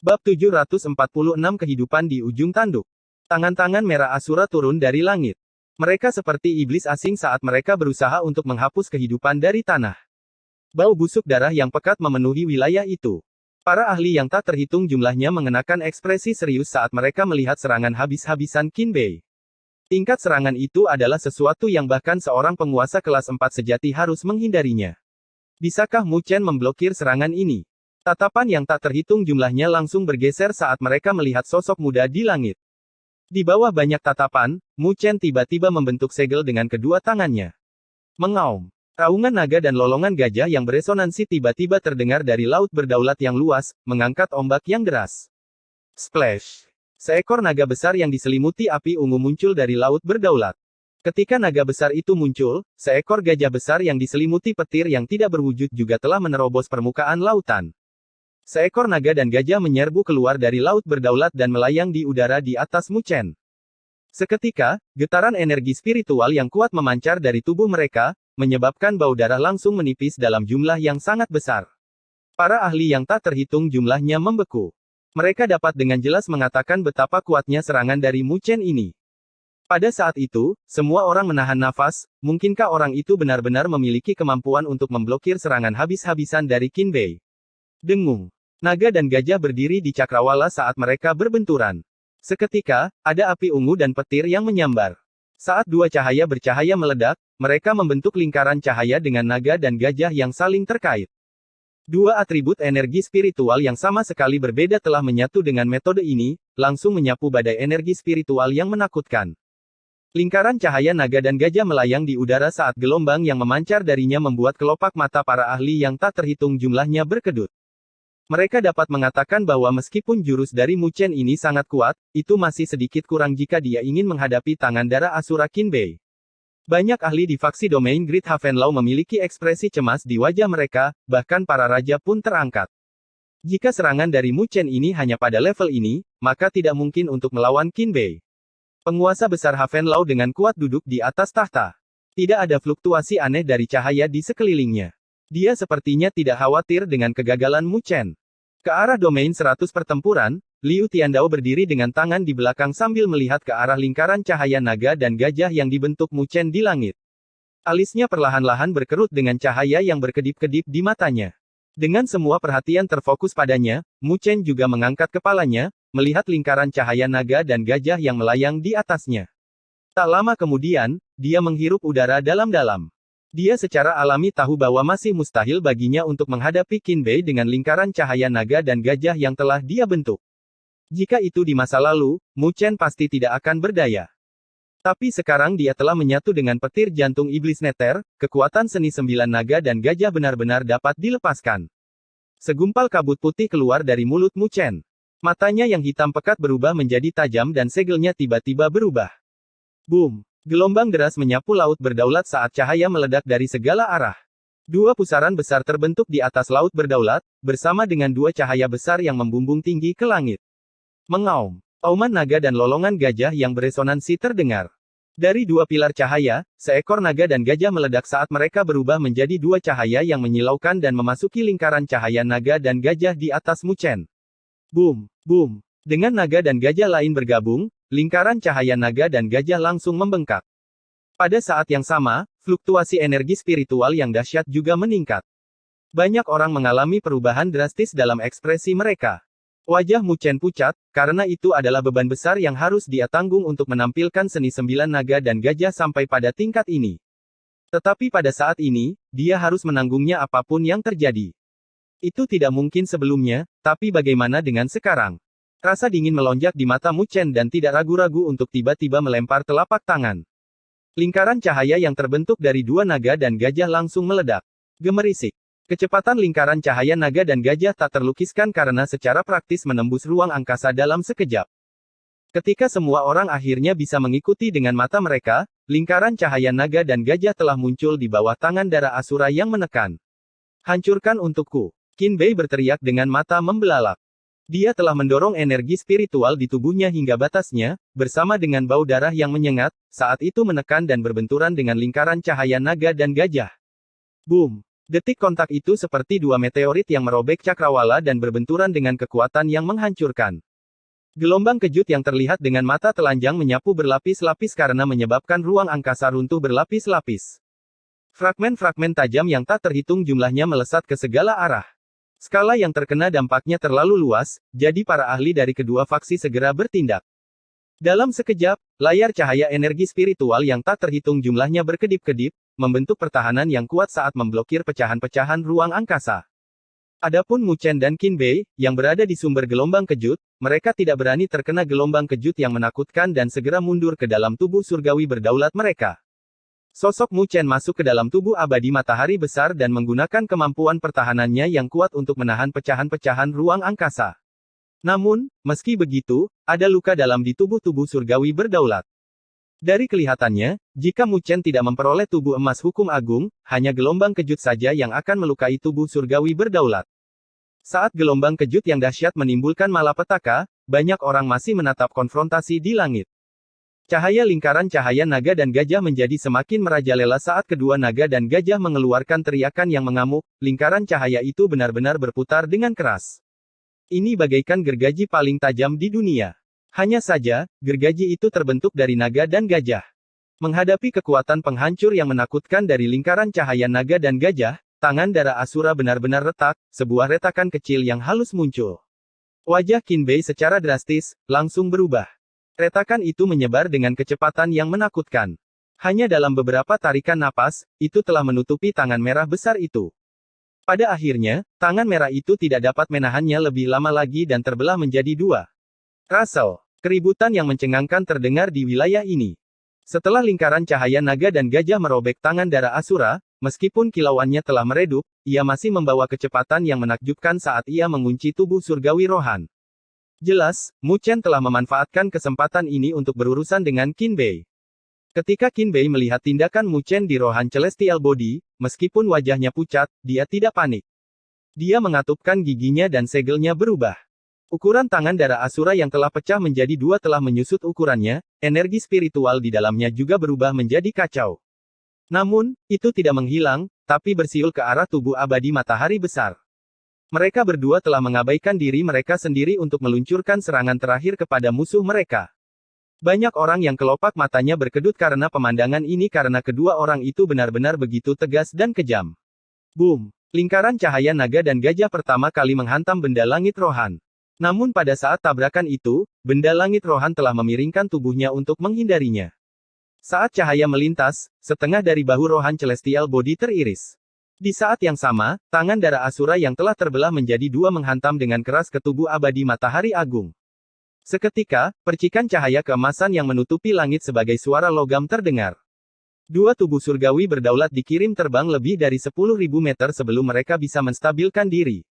Bab 746 Kehidupan di Ujung Tanduk. Tangan-tangan merah Asura turun dari langit. Mereka seperti iblis asing saat mereka berusaha untuk menghapus kehidupan dari tanah. Bau busuk darah yang pekat memenuhi wilayah itu. Para ahli yang tak terhitung jumlahnya mengenakan ekspresi serius saat mereka melihat serangan habis-habisan Qin Bei. Tingkat serangan itu adalah sesuatu yang bahkan seorang penguasa kelas 4 sejati harus menghindarinya. Bisakah Mu Chen memblokir serangan ini? Tatapan yang tak terhitung jumlahnya langsung bergeser saat mereka melihat sosok muda di langit. Di bawah banyak tatapan, Mu Chen tiba-tiba membentuk segel dengan kedua tangannya. Mengaum. Raungan naga dan lolongan gajah yang beresonansi tiba-tiba terdengar dari laut berdaulat yang luas, mengangkat ombak yang deras. Splash! Seekor naga besar yang diselimuti api ungu muncul dari laut berdaulat. Ketika naga besar itu muncul, seekor gajah besar yang diselimuti petir yang tidak berwujud juga telah menerobos permukaan lautan. Seekor naga dan gajah menyerbu keluar dari laut berdaulat dan melayang di udara di atas Mu Chen. Seketika, getaran energi spiritual yang kuat memancar dari tubuh mereka, menyebabkan bau darah langsung menipis dalam jumlah yang sangat besar. Para ahli yang tak terhitung jumlahnya membeku. Mereka dapat dengan jelas mengatakan betapa kuatnya serangan dari Mu Chen ini. Pada saat itu, semua orang menahan nafas, mungkinkah orang itu benar-benar memiliki kemampuan untuk memblokir serangan habis-habisan dari Qin Bei? Dengung. Naga dan gajah berdiri di cakrawala saat mereka berbenturan. Seketika, ada api ungu dan petir yang menyambar. Saat dua cahaya bercahaya meledak, mereka membentuk lingkaran cahaya dengan naga dan gajah yang saling terkait. Dua atribut energi spiritual yang sama sekali berbeda telah menyatu dengan metode ini, langsung menyapu badai energi spiritual yang menakutkan. Lingkaran cahaya naga dan gajah melayang di udara saat gelombang yang memancar darinya membuat kelopak mata para ahli yang tak terhitung jumlahnya berkedut. Mereka dapat mengatakan bahwa meskipun jurus dari Mu Chen ini sangat kuat, itu masih sedikit kurang jika dia ingin menghadapi tangan darah Asura Qin Bei. Banyak ahli di faksi domain Great Havenlaw memiliki ekspresi cemas di wajah mereka, bahkan para raja pun terangkat. Jika serangan dari Mu Chen ini hanya pada level ini, maka tidak mungkin untuk melawan Qin Bei. Penguasa besar Havenlaw dengan kuat duduk di atas tahta. Tidak ada fluktuasi aneh dari cahaya di sekelilingnya. Dia sepertinya tidak khawatir dengan kegagalan Mu Chen. Ke arah domain 100 pertempuran, Liu Tiandao berdiri dengan tangan di belakang sambil melihat ke arah lingkaran cahaya naga dan gajah yang dibentuk Mu Chen di langit. Alisnya perlahan-lahan berkerut dengan cahaya yang berkedip-kedip di matanya. Dengan semua perhatian terfokus padanya, Mu Chen juga mengangkat kepalanya, melihat lingkaran cahaya naga dan gajah yang melayang di atasnya. Tak lama kemudian, dia menghirup udara dalam-dalam. Dia secara alami tahu bahwa masih mustahil baginya untuk menghadapi Qin Bei dengan lingkaran cahaya naga dan gajah yang telah dia bentuk. Jika itu di masa lalu, Mu Chen pasti tidak akan berdaya. Tapi sekarang dia telah menyatu dengan petir jantung iblis neter, kekuatan seni 9 naga dan gajah benar-benar dapat dilepaskan. Segumpal kabut putih keluar dari mulut Mu Chen. Matanya yang hitam pekat berubah menjadi tajam dan segelnya tiba-tiba berubah. Boom! Gelombang deras menyapu laut berdaulat saat cahaya meledak dari segala arah. Dua pusaran besar terbentuk di atas laut berdaulat, bersama dengan dua cahaya besar yang membumbung tinggi ke langit. Mengaum. Auman naga dan lolongan gajah yang beresonansi terdengar. Dari dua pilar cahaya, seekor naga dan gajah meledak saat mereka berubah menjadi dua cahaya yang menyilaukan dan memasuki lingkaran cahaya naga dan gajah di atas Mu Chen. Boom! Boom! Dengan naga dan gajah lain bergabung, lingkaran cahaya naga dan gajah langsung membengkak. Pada saat yang sama, fluktuasi energi spiritual yang dahsyat juga meningkat. Banyak orang mengalami perubahan drastis dalam ekspresi mereka. Wajah Mu Chen pucat, karena itu adalah beban besar yang harus dia tanggung untuk menampilkan seni 9 naga dan gajah sampai pada tingkat ini. Tetapi pada saat ini, dia harus menanggungnya apapun yang terjadi. Itu tidak mungkin sebelumnya, tapi bagaimana dengan sekarang? Rasa dingin melonjak di mata Mu Chen dan tidak ragu-ragu untuk tiba-tiba melempar telapak tangan. Lingkaran cahaya yang terbentuk dari dua naga dan gajah langsung meledak. Gemerisik. Kecepatan lingkaran cahaya naga dan gajah tak terlukiskan karena secara praktis menembus ruang angkasa dalam sekejap. Ketika semua orang akhirnya bisa mengikuti dengan mata mereka, lingkaran cahaya naga dan gajah telah muncul di bawah tangan darah Asura yang menekan. Hancurkan untukku. Qin Bei berteriak dengan mata membelalak. Dia telah mendorong energi spiritual di tubuhnya hingga batasnya, bersama dengan bau darah yang menyengat, saat itu menekan dan berbenturan dengan lingkaran cahaya naga dan gajah. Boom! Detik kontak itu seperti dua meteorit yang merobek cakrawala dan berbenturan dengan kekuatan yang menghancurkan. Gelombang kejut yang terlihat dengan mata telanjang menyapu berlapis-lapis karena menyebabkan ruang angkasa runtuh berlapis-lapis. Fragmen-fragmen tajam yang tak terhitung jumlahnya melesat ke segala arah. Skala yang terkena dampaknya terlalu luas, jadi para ahli dari kedua faksi segera bertindak. Dalam sekejap, layar cahaya energi spiritual yang tak terhitung jumlahnya berkedip-kedip, membentuk pertahanan yang kuat saat memblokir pecahan-pecahan ruang angkasa. Adapun Mu Chen dan Qin Bei, yang berada di sumber gelombang kejut, mereka tidak berani terkena gelombang kejut yang menakutkan dan segera mundur ke dalam tubuh surgawi berdaulat mereka. Sosok Mu Chen masuk ke dalam tubuh abadi matahari besar dan menggunakan kemampuan pertahanannya yang kuat untuk menahan pecahan-pecahan ruang angkasa. Namun, meski begitu, ada luka dalam di tubuh-tubuh surgawi berdaulat. Dari kelihatannya, jika Mu Chen tidak memperoleh tubuh emas hukum agung, hanya gelombang kejut saja yang akan melukai tubuh surgawi berdaulat. Saat gelombang kejut yang dahsyat menimbulkan malapetaka, banyak orang masih menatap konfrontasi di langit. Cahaya lingkaran cahaya naga dan gajah menjadi semakin merajalela saat kedua naga dan gajah mengeluarkan teriakan yang mengamuk, lingkaran cahaya itu benar-benar berputar dengan keras. Ini bagaikan gergaji paling tajam di dunia. Hanya saja, gergaji itu terbentuk dari naga dan gajah. Menghadapi kekuatan penghancur yang menakutkan dari lingkaran cahaya naga dan gajah, tangan darah Asura benar-benar retak, sebuah retakan kecil yang halus muncul. Wajah Qin Bei secara drastis, langsung berubah. Retakan itu menyebar dengan kecepatan yang menakutkan. Hanya dalam beberapa tarikan napas, itu telah menutupi tangan merah besar itu. Pada akhirnya, tangan merah itu tidak dapat menahannya lebih lama lagi dan terbelah menjadi dua. Russell. Keributan yang mencengangkan terdengar di wilayah ini. Setelah lingkaran cahaya naga dan gajah merobek tangan darah Asura, meskipun kilauannya telah meredup, ia masih membawa kecepatan yang menakjubkan saat ia mengunci tubuh surgawi Rohan. Jelas, Mu Chen telah memanfaatkan kesempatan ini untuk berurusan dengan Qin Bei. Ketika Qin Bei melihat tindakan Mu Chen di Rohan Celestial Body, meskipun wajahnya pucat, dia tidak panik. Dia mengatupkan giginya dan segelnya berubah. Ukuran tangan darah Asura yang telah pecah menjadi dua telah menyusut ukurannya, energi spiritual di dalamnya juga berubah menjadi kacau. Namun, itu tidak menghilang, tapi bersiul ke arah tubuh abadi matahari besar. Mereka berdua telah mengabaikan diri mereka sendiri untuk meluncurkan serangan terakhir kepada musuh mereka. Banyak orang yang kelopak matanya berkedut karena pemandangan ini karena kedua orang itu benar-benar begitu tegas dan kejam. Boom! Lingkaran cahaya naga dan gajah pertama kali menghantam benda langit Rohan. Namun pada saat tabrakan itu, benda langit Rohan telah memiringkan tubuhnya untuk menghindarinya. Saat cahaya melintas, setengah dari bahu Rohan Celestial Body teriris. Di saat yang sama, tangan darah Asura yang telah terbelah menjadi dua menghantam dengan keras ke tubuh abadi matahari agung. Seketika, percikan cahaya keemasan yang menutupi langit sebagai suara logam terdengar. Dua tubuh surgawi berdaulat dikirim terbang lebih dari 10.000 meter sebelum mereka bisa menstabilkan diri.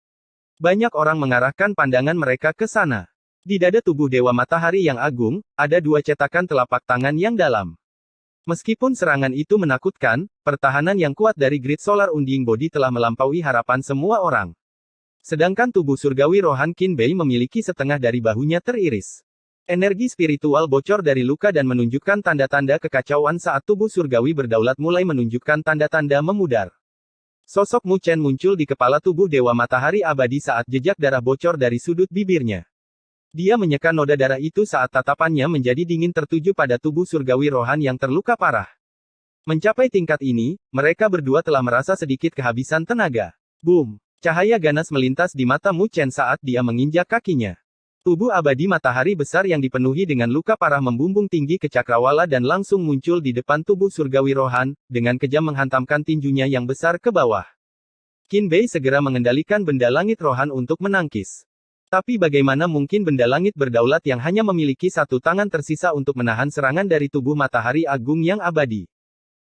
Banyak orang mengarahkan pandangan mereka ke sana. Di dada tubuh Dewa Matahari yang agung, ada dua cetakan telapak tangan yang dalam. Meskipun serangan itu menakutkan, pertahanan yang kuat dari Grid Solar Unding Body telah melampaui harapan semua orang. Sedangkan tubuh surgawi Rohan Qin Bei memiliki setengah dari bahunya teriris. Energi spiritual bocor dari luka dan menunjukkan tanda-tanda kekacauan saat tubuh surgawi berdaulat mulai menunjukkan tanda-tanda memudar. Sosok Mu Chen muncul di kepala tubuh Dewa Matahari Abadi saat jejak darah bocor dari sudut bibirnya. Dia menyeka noda darah itu saat tatapannya menjadi dingin tertuju pada tubuh surgawi Rohan yang terluka parah. Mencapai tingkat ini, mereka berdua telah merasa sedikit kehabisan tenaga. Boom! Cahaya ganas melintas di mata Mu Chen saat dia menginjak kakinya. Tubuh abadi matahari besar yang dipenuhi dengan luka parah membumbung tinggi ke cakrawala dan langsung muncul di depan tubuh surgawi Rohan, dengan kejam menghantamkan tinjunya yang besar ke bawah. Qin Bei segera mengendalikan benda langit Rohan untuk menangkis. Tapi bagaimana mungkin benda langit berdaulat yang hanya memiliki satu tangan tersisa untuk menahan serangan dari tubuh matahari agung yang abadi?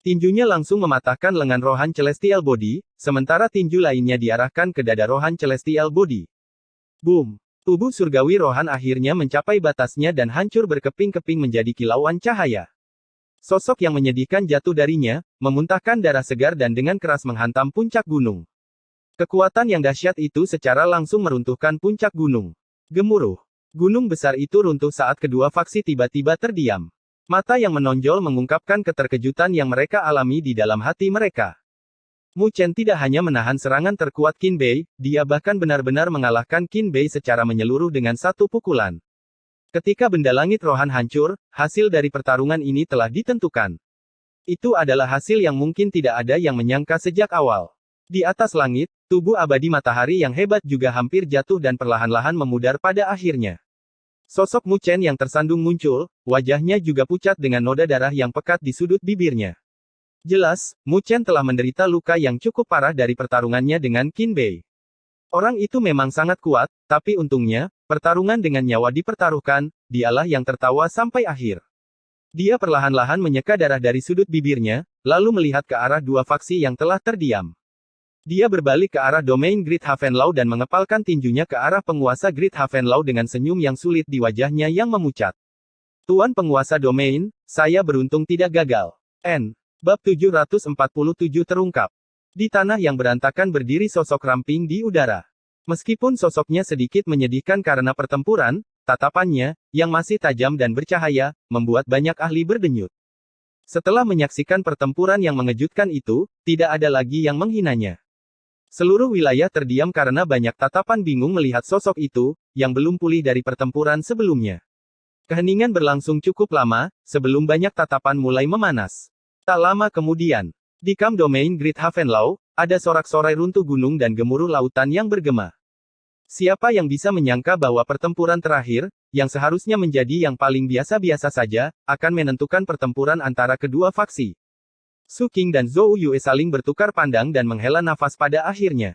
Tinjunya langsung mematahkan lengan Rohan Celestial Body, sementara tinju lainnya diarahkan ke dada Rohan Celestial Body. Boom! Tubuh surgawi Rohan akhirnya mencapai batasnya dan hancur berkeping-keping menjadi kilauan cahaya. Sosok yang menyedihkan jatuh darinya, memuntahkan darah segar dan dengan keras menghantam puncak gunung. Kekuatan yang dahsyat itu secara langsung meruntuhkan puncak gunung. Gemuruh. Gunung besar itu runtuh saat kedua faksi tiba-tiba terdiam. Mata yang menonjol mengungkapkan keterkejutan yang mereka alami di dalam hati mereka. Mu Chen tidak hanya menahan serangan terkuat Qin Bei, dia bahkan benar-benar mengalahkan Qin Bei secara menyeluruh dengan satu pukulan. Ketika benda langit rohan hancur, hasil dari pertarungan ini telah ditentukan. Itu adalah hasil yang mungkin tidak ada yang menyangka sejak awal. Di atas langit, tubuh abadi matahari yang hebat juga hampir jatuh dan perlahan-lahan memudar pada akhirnya. Sosok Mu Chen yang tersandung muncul, wajahnya juga pucat dengan noda darah yang pekat di sudut bibirnya. Jelas, Mu Chen telah menderita luka yang cukup parah dari pertarungannya dengan Qin Bei. Orang itu memang sangat kuat, tapi untungnya, pertarungan dengan nyawa dipertaruhkan, dialah yang tertawa sampai akhir. Dia perlahan-lahan menyeka darah dari sudut bibirnya, lalu melihat ke arah dua faksi yang telah terdiam. Dia berbalik ke arah domain Great Havenlau dan mengepalkan tinjunya ke arah penguasa Great Havenlau dengan senyum yang sulit di wajahnya yang memucat. Tuan penguasa domain, saya beruntung tidak gagal. Bab 747 terungkap. Di tanah yang berantakan berdiri sosok ramping di udara. Meskipun sosoknya sedikit menyedihkan karena pertempuran, tatapannya, yang masih tajam dan bercahaya, membuat banyak ahli berdenyut. Setelah menyaksikan pertempuran yang mengejutkan itu, tidak ada lagi yang menghinanya. Seluruh wilayah terdiam karena banyak tatapan bingung melihat sosok itu, yang belum pulih dari pertempuran sebelumnya. Keheningan berlangsung cukup lama, sebelum banyak tatapan mulai memanas. Tak lama kemudian, di kamp domain Great Havenlau, ada sorak-sorai runtuh gunung dan gemuruh lautan yang bergema. Siapa yang bisa menyangka bahwa pertempuran terakhir, yang seharusnya menjadi yang paling biasa-biasa saja, akan menentukan pertempuran antara kedua faksi. Su Qing dan Zhou Yue saling bertukar pandang dan menghela nafas pada akhirnya.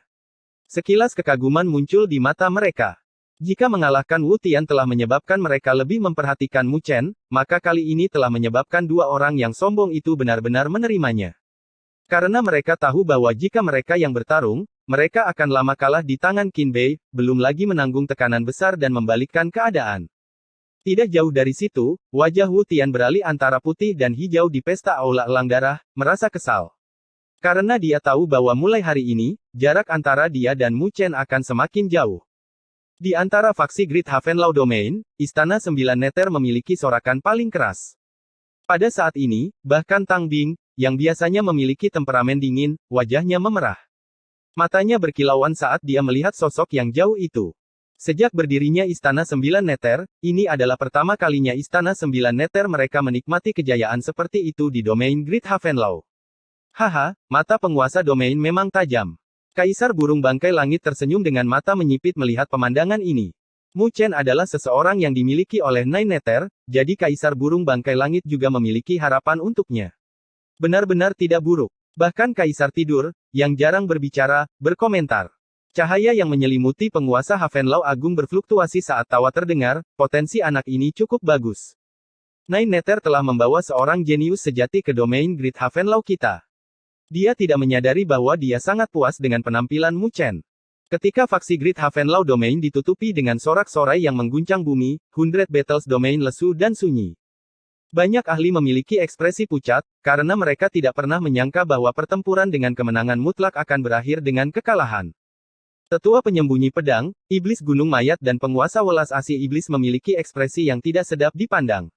Sekilas kekaguman muncul di mata mereka. Jika mengalahkan Wu Tian telah menyebabkan mereka lebih memperhatikan Mu Chen, maka kali ini telah menyebabkan dua orang yang sombong itu benar-benar menerimanya. Karena mereka tahu bahwa jika mereka yang bertarung, mereka akan lama kalah di tangan Qin Bei, belum lagi menanggung tekanan besar dan membalikkan keadaan. Tidak jauh dari situ, wajah Wu Tian beralih antara putih dan hijau di pesta aula elang darah, merasa kesal. Karena dia tahu bahwa mulai hari ini, jarak antara dia dan Mu Chen akan semakin jauh. Di antara faksi Great Havenlau Domain, Istana Sembilan Neter memiliki sorakan paling keras. Pada saat ini, bahkan Tang Bing, yang biasanya memiliki temperamen dingin, wajahnya memerah. Matanya berkilauan saat dia melihat sosok yang jauh itu. Sejak berdirinya Istana Sembilan Neter, ini adalah pertama kalinya Istana Sembilan Neter mereka menikmati kejayaan seperti itu di domain Great Havenlau. Haha, mata penguasa domain memang tajam. Kaisar burung bangkai langit tersenyum dengan mata menyipit melihat pemandangan ini. Mu Chen adalah seseorang yang dimiliki oleh Nine Neter, jadi Kaisar burung bangkai langit juga memiliki harapan untuknya. Benar-benar tidak buruk. Bahkan Kaisar tidur, yang jarang berbicara, berkomentar. Cahaya yang menyelimuti penguasa Havenlau Agung berfluktuasi saat tawa terdengar, potensi anak ini cukup bagus. Nine Neter telah membawa seorang jenius sejati ke domain Great Havenlau kita. Dia tidak menyadari bahwa dia sangat puas dengan penampilan Mu Chen. Ketika faksi Great Havenlau Domain ditutupi dengan sorak-sorai yang mengguncang bumi, Hundred Battles Domain lesu dan sunyi. Banyak ahli memiliki ekspresi pucat, karena mereka tidak pernah menyangka bahwa pertempuran dengan kemenangan mutlak akan berakhir dengan kekalahan. Tetua penyembunyi pedang, iblis gunung mayat dan penguasa welas asih iblis memiliki ekspresi yang tidak sedap dipandang.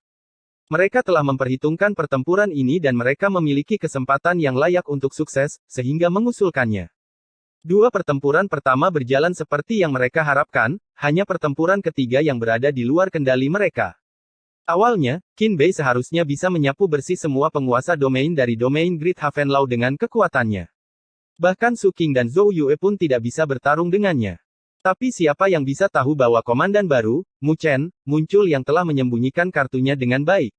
Mereka telah memperhitungkan pertempuran ini dan mereka memiliki kesempatan yang layak untuk sukses, sehingga mengusulkannya. Dua pertempuran pertama berjalan seperti yang mereka harapkan, hanya pertempuran ketiga yang berada di luar kendali mereka. Awalnya, Qin Bei seharusnya bisa menyapu bersih semua penguasa domain dari domain Great Havenlau dengan kekuatannya. Bahkan Su Qing dan Zhou Yue pun tidak bisa bertarung dengannya. Tapi siapa yang bisa tahu bahwa komandan baru, Mu Chen, muncul yang telah menyembunyikan kartunya dengan baik.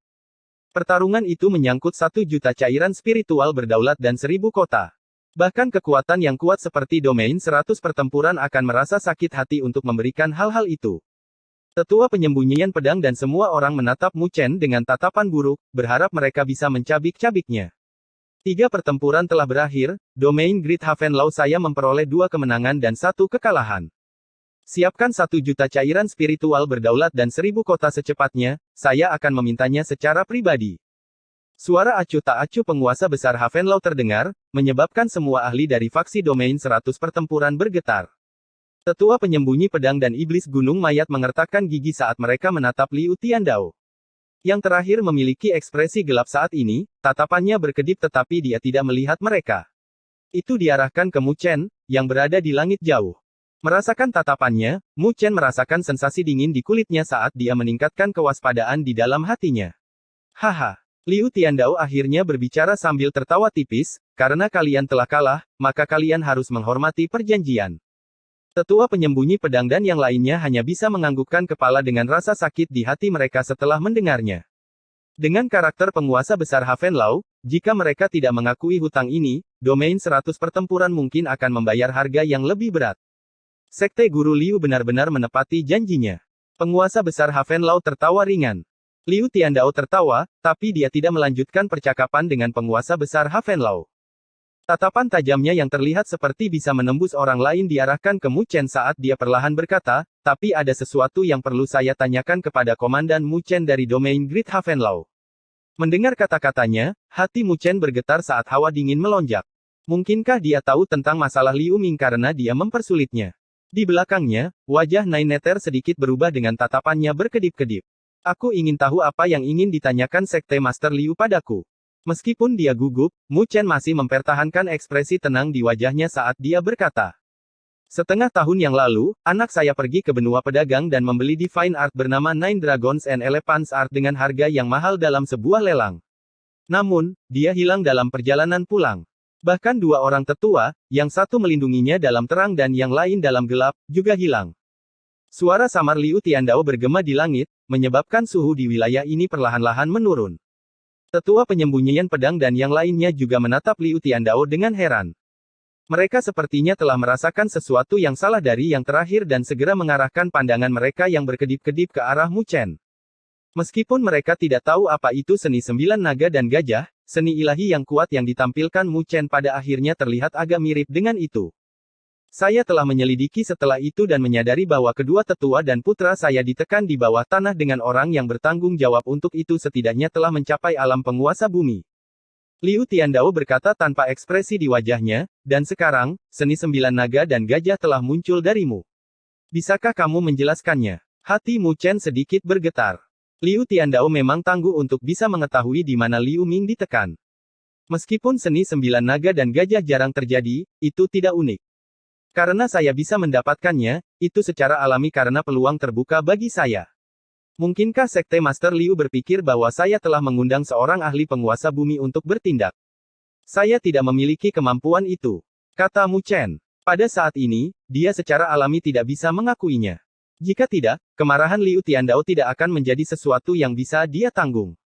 Pertarungan itu menyangkut 1 juta cairan spiritual berdaulat dan 1000 kota. Bahkan kekuatan yang kuat seperti domain 100 pertempuran akan merasa sakit hati untuk memberikan hal-hal itu. Tetua penyembunyian pedang dan semua orang menatap Mu Chen dengan tatapan buruk, berharap mereka bisa mencabik-cabiknya. 3 pertempuran telah berakhir, domain Great Havenlau saya memperoleh 2 kemenangan dan 1 kekalahan. Siapkan 1 juta cairan spiritual berdaulat dan 1000 kota secepatnya, saya akan memintanya secara pribadi. Suara acuh tak acuh penguasa besar Havenlau terdengar, menyebabkan semua ahli dari faksi domain 100 pertempuran bergetar. Tetua penyembunyi pedang dan iblis gunung mayat mengertakkan gigi saat mereka menatap Liu Tiandao. Yang terakhir memiliki ekspresi gelap saat ini, tatapannya berkedip tetapi dia tidak melihat mereka. Itu diarahkan ke Mu Chen, yang berada di langit jauh. Merasakan tatapannya, Mu Chen merasakan sensasi dingin di kulitnya saat dia meningkatkan kewaspadaan di dalam hatinya. Haha. Liu Tiandao akhirnya berbicara sambil tertawa tipis, karena kalian telah kalah, maka kalian harus menghormati perjanjian. Tetua penyembunyi pedang dan yang lainnya hanya bisa menganggukkan kepala dengan rasa sakit di hati mereka setelah mendengarnya. Dengan karakter penguasa besar Havenlau, jika mereka tidak mengakui hutang ini, domain 100 pertempuran mungkin akan membayar harga yang lebih berat. Sekte Guru Liu benar-benar menepati janjinya. Penguasa besar Havenlau tertawa ringan. Liu Tiandao tertawa, tapi dia tidak melanjutkan percakapan dengan penguasa besar Havenlau. Tatapan tajamnya yang terlihat seperti bisa menembus orang lain diarahkan ke Mu Chen saat dia perlahan berkata, tapi ada sesuatu yang perlu saya tanyakan kepada Komandan Mu Chen dari domain Great Havenlau. Mendengar kata-katanya, hati Mu Chen bergetar saat hawa dingin melonjak. Mungkinkah dia tahu tentang masalah Liu Ming karena dia mempersulitnya? Di belakangnya, wajah Nine Nether sedikit berubah dengan tatapannya berkedip-kedip. Aku ingin tahu apa yang ingin ditanyakan Sekte Master Liu padaku. Meskipun dia gugup, Mu Chen masih mempertahankan ekspresi tenang di wajahnya saat dia berkata. Setengah tahun yang lalu, anak saya pergi ke benua pedagang dan membeli Divine Art bernama Nine Dragons and Elephants Art dengan harga yang mahal dalam sebuah lelang. Namun, dia hilang dalam perjalanan pulang. Bahkan dua orang tetua, yang satu melindunginya dalam terang dan yang lain dalam gelap, juga hilang. Suara samar Liu Tiandao bergema di langit, menyebabkan suhu di wilayah ini perlahan-lahan menurun. Tetua penyembunyian pedang dan yang lainnya juga menatap Liu Tiandao dengan heran. Mereka sepertinya telah merasakan sesuatu yang salah dari yang terakhir dan segera mengarahkan pandangan mereka yang berkedip-kedip ke arah Mu Chen. Meskipun mereka tidak tahu apa itu seni 9 naga dan gajah, seni ilahi yang kuat yang ditampilkan Mu Chen pada akhirnya terlihat agak mirip dengan itu. Saya telah menyelidiki setelah itu dan menyadari bahwa kedua tetua dan putra saya ditekan di bawah tanah dengan orang yang bertanggung jawab untuk itu setidaknya telah mencapai alam penguasa bumi. Liu Tiandao berkata tanpa ekspresi di wajahnya, dan sekarang, seni 9 naga dan gajah telah muncul darimu. Bisakah kamu menjelaskannya? Hati Mu Chen sedikit bergetar. Liu Tiandao memang tangguh untuk bisa mengetahui di mana Liu Ming ditekan. Meskipun seni 9 naga dan gajah jarang terjadi, itu tidak unik. Karena saya bisa mendapatkannya, itu secara alami karena peluang terbuka bagi saya. Mungkinkah Sekte Master Liu berpikir bahwa saya telah mengundang seorang ahli penguasa bumi untuk bertindak? Saya tidak memiliki kemampuan itu, kata Mu Chen. Pada saat ini, dia secara alami tidak bisa mengakuinya. Jika tidak, kemarahan Liu Tiandao tidak akan menjadi sesuatu yang bisa dia tanggung.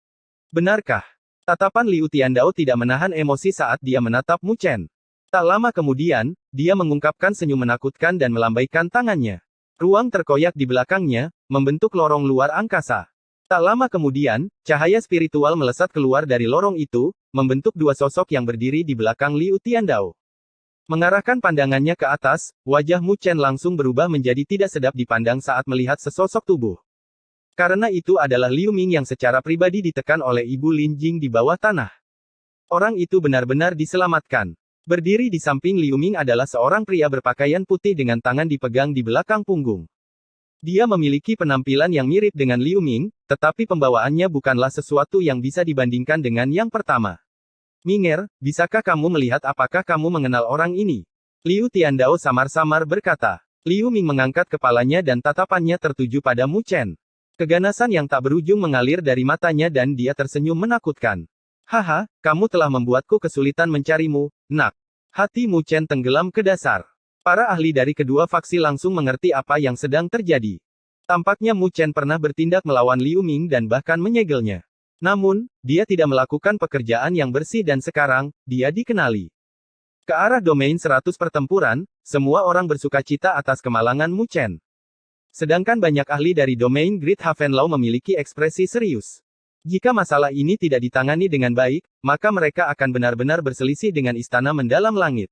Benarkah? Tatapan Liu Tiandao tidak menahan emosi saat dia menatap Mu Chen. Tak lama kemudian, dia mengungkapkan senyum menakutkan dan melambaikan tangannya. Ruang terkoyak di belakangnya, membentuk lorong luar angkasa. Tak lama kemudian, cahaya spiritual melesat keluar dari lorong itu, membentuk dua sosok yang berdiri di belakang Liu Tiandao. Mengarahkan pandangannya ke atas, wajah Mu Chen langsung berubah menjadi tidak sedap dipandang saat melihat sesosok tubuh. Karena itu adalah Liu Ming yang secara pribadi ditekan oleh Ibu Lin Jing di bawah tanah. Orang itu benar-benar diselamatkan. Berdiri di samping Liu Ming adalah seorang pria berpakaian putih dengan tangan dipegang di belakang punggung. Dia memiliki penampilan yang mirip dengan Liu Ming, tetapi pembawaannya bukanlah sesuatu yang bisa dibandingkan dengan yang pertama. Minger, bisakah kamu melihat apakah kamu mengenal orang ini? Liu Tiandao samar-samar berkata. Liu Ming mengangkat kepalanya dan tatapannya tertuju pada Mu Chen. Keganasan yang tak berujung mengalir dari matanya dan dia tersenyum menakutkan. Haha, kamu telah membuatku kesulitan mencarimu, nak. Hati Mu Chen tenggelam ke dasar. Para ahli dari kedua faksi langsung mengerti apa yang sedang terjadi. Tampaknya Mu Chen pernah bertindak melawan Liu Ming dan bahkan menyegelnya. Namun, dia tidak melakukan pekerjaan yang bersih dan sekarang, dia dikenali. Ke arah domain 100 pertempuran, semua orang bersukacita atas kemalangan Mu Chen. Sedangkan banyak ahli dari domain Great Havenlau memiliki ekspresi serius. Jika masalah ini tidak ditangani dengan baik, maka mereka akan benar-benar berselisih dengan istana mendalam langit.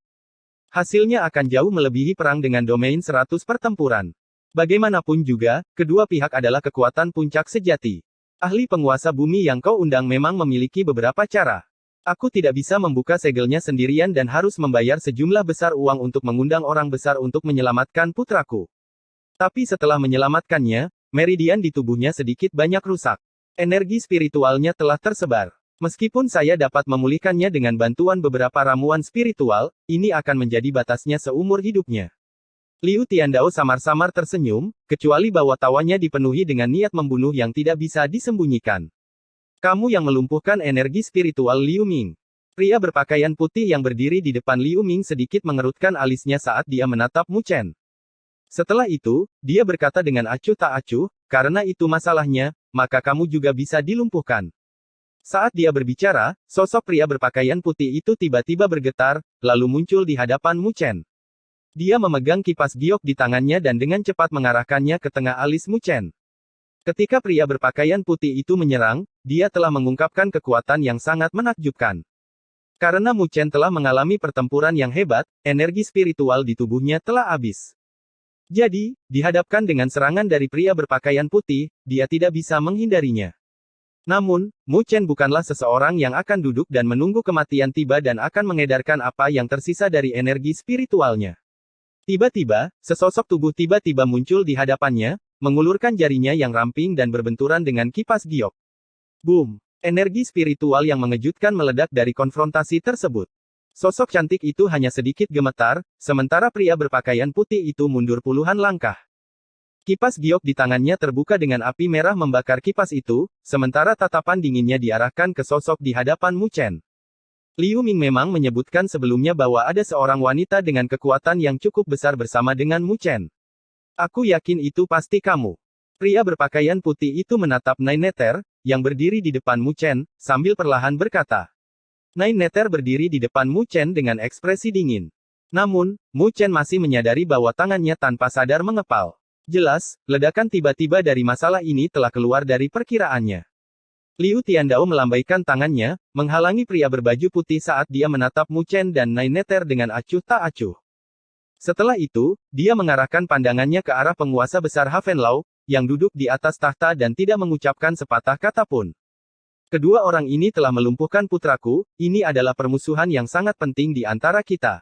Hasilnya akan jauh melebihi perang dengan domain 100 pertempuran. Bagaimanapun juga, kedua pihak adalah kekuatan puncak sejati. Ahli penguasa bumi yang kau undang memang memiliki beberapa cara. Aku tidak bisa membuka segelnya sendirian dan harus membayar sejumlah besar uang untuk mengundang orang besar untuk menyelamatkan putraku. Tapi setelah menyelamatkannya, meridian di tubuhnya sedikit banyak rusak. Energi spiritualnya telah tersebar. Meskipun saya dapat memulihkannya dengan bantuan beberapa ramuan spiritual, ini akan menjadi batasnya seumur hidupnya. Liu Tiandao samar-samar tersenyum, kecuali bahwa tawanya dipenuhi dengan niat membunuh yang tidak bisa disembunyikan. Kamu yang melumpuhkan energi spiritual Liu Ming. Pria berpakaian putih yang berdiri di depan Liu Ming sedikit mengerutkan alisnya saat dia menatap Mu Chen. Setelah itu, dia berkata dengan acuh tak acuh, karena itu masalahnya, maka kamu juga bisa dilumpuhkan. Saat dia berbicara, sosok pria berpakaian putih itu tiba-tiba bergetar, lalu muncul di hadapan Mu Chen. Dia memegang kipas giok di tangannya dan dengan cepat mengarahkannya ke tengah alis Mu Chen. Ketika pria berpakaian putih itu menyerang, dia telah mengungkapkan kekuatan yang sangat menakjubkan. Karena Mu Chen telah mengalami pertempuran yang hebat, energi spiritual di tubuhnya telah habis. Jadi, dihadapkan dengan serangan dari pria berpakaian putih, dia tidak bisa menghindarinya. Namun, Mu Chen bukanlah seseorang yang akan duduk dan menunggu kematian tiba dan akan mengedarkan apa yang tersisa dari energi spiritualnya. Tiba-tiba, sesosok tubuh tiba-tiba muncul di hadapannya, mengulurkan jarinya yang ramping dan berbenturan dengan kipas giok. Boom! Energi spiritual yang mengejutkan meledak dari konfrontasi tersebut. Sosok cantik itu hanya sedikit gemetar, sementara pria berpakaian putih itu mundur puluhan langkah. Kipas giok di tangannya terbuka dengan api merah membakar kipas itu, sementara tatapan dinginnya diarahkan ke sosok di hadapan Mu Chen. Liu Ming memang menyebutkan sebelumnya bahwa ada seorang wanita dengan kekuatan yang cukup besar bersama dengan Mu Chen. Aku yakin itu pasti kamu. Pria berpakaian putih itu menatap Nine Nether, yang berdiri di depan Mu Chen, sambil perlahan berkata. Nine Nether berdiri di depan Mu Chen dengan ekspresi dingin. Namun, Mu Chen masih menyadari bahwa tangannya tanpa sadar mengepal. Jelas, ledakan tiba-tiba dari masalah ini telah keluar dari perkiraannya. Liu Tiandao melambaikan tangannya, menghalangi pria berbaju putih saat dia menatap Mu Chen dan Nine Nether dengan acuh tak acuh. Setelah itu, dia mengarahkan pandangannya ke arah penguasa besar Havenlau, yang duduk di atas tahta dan tidak mengucapkan sepatah kata pun. Kedua orang ini telah melumpuhkan putraku, ini adalah permusuhan yang sangat penting di antara kita.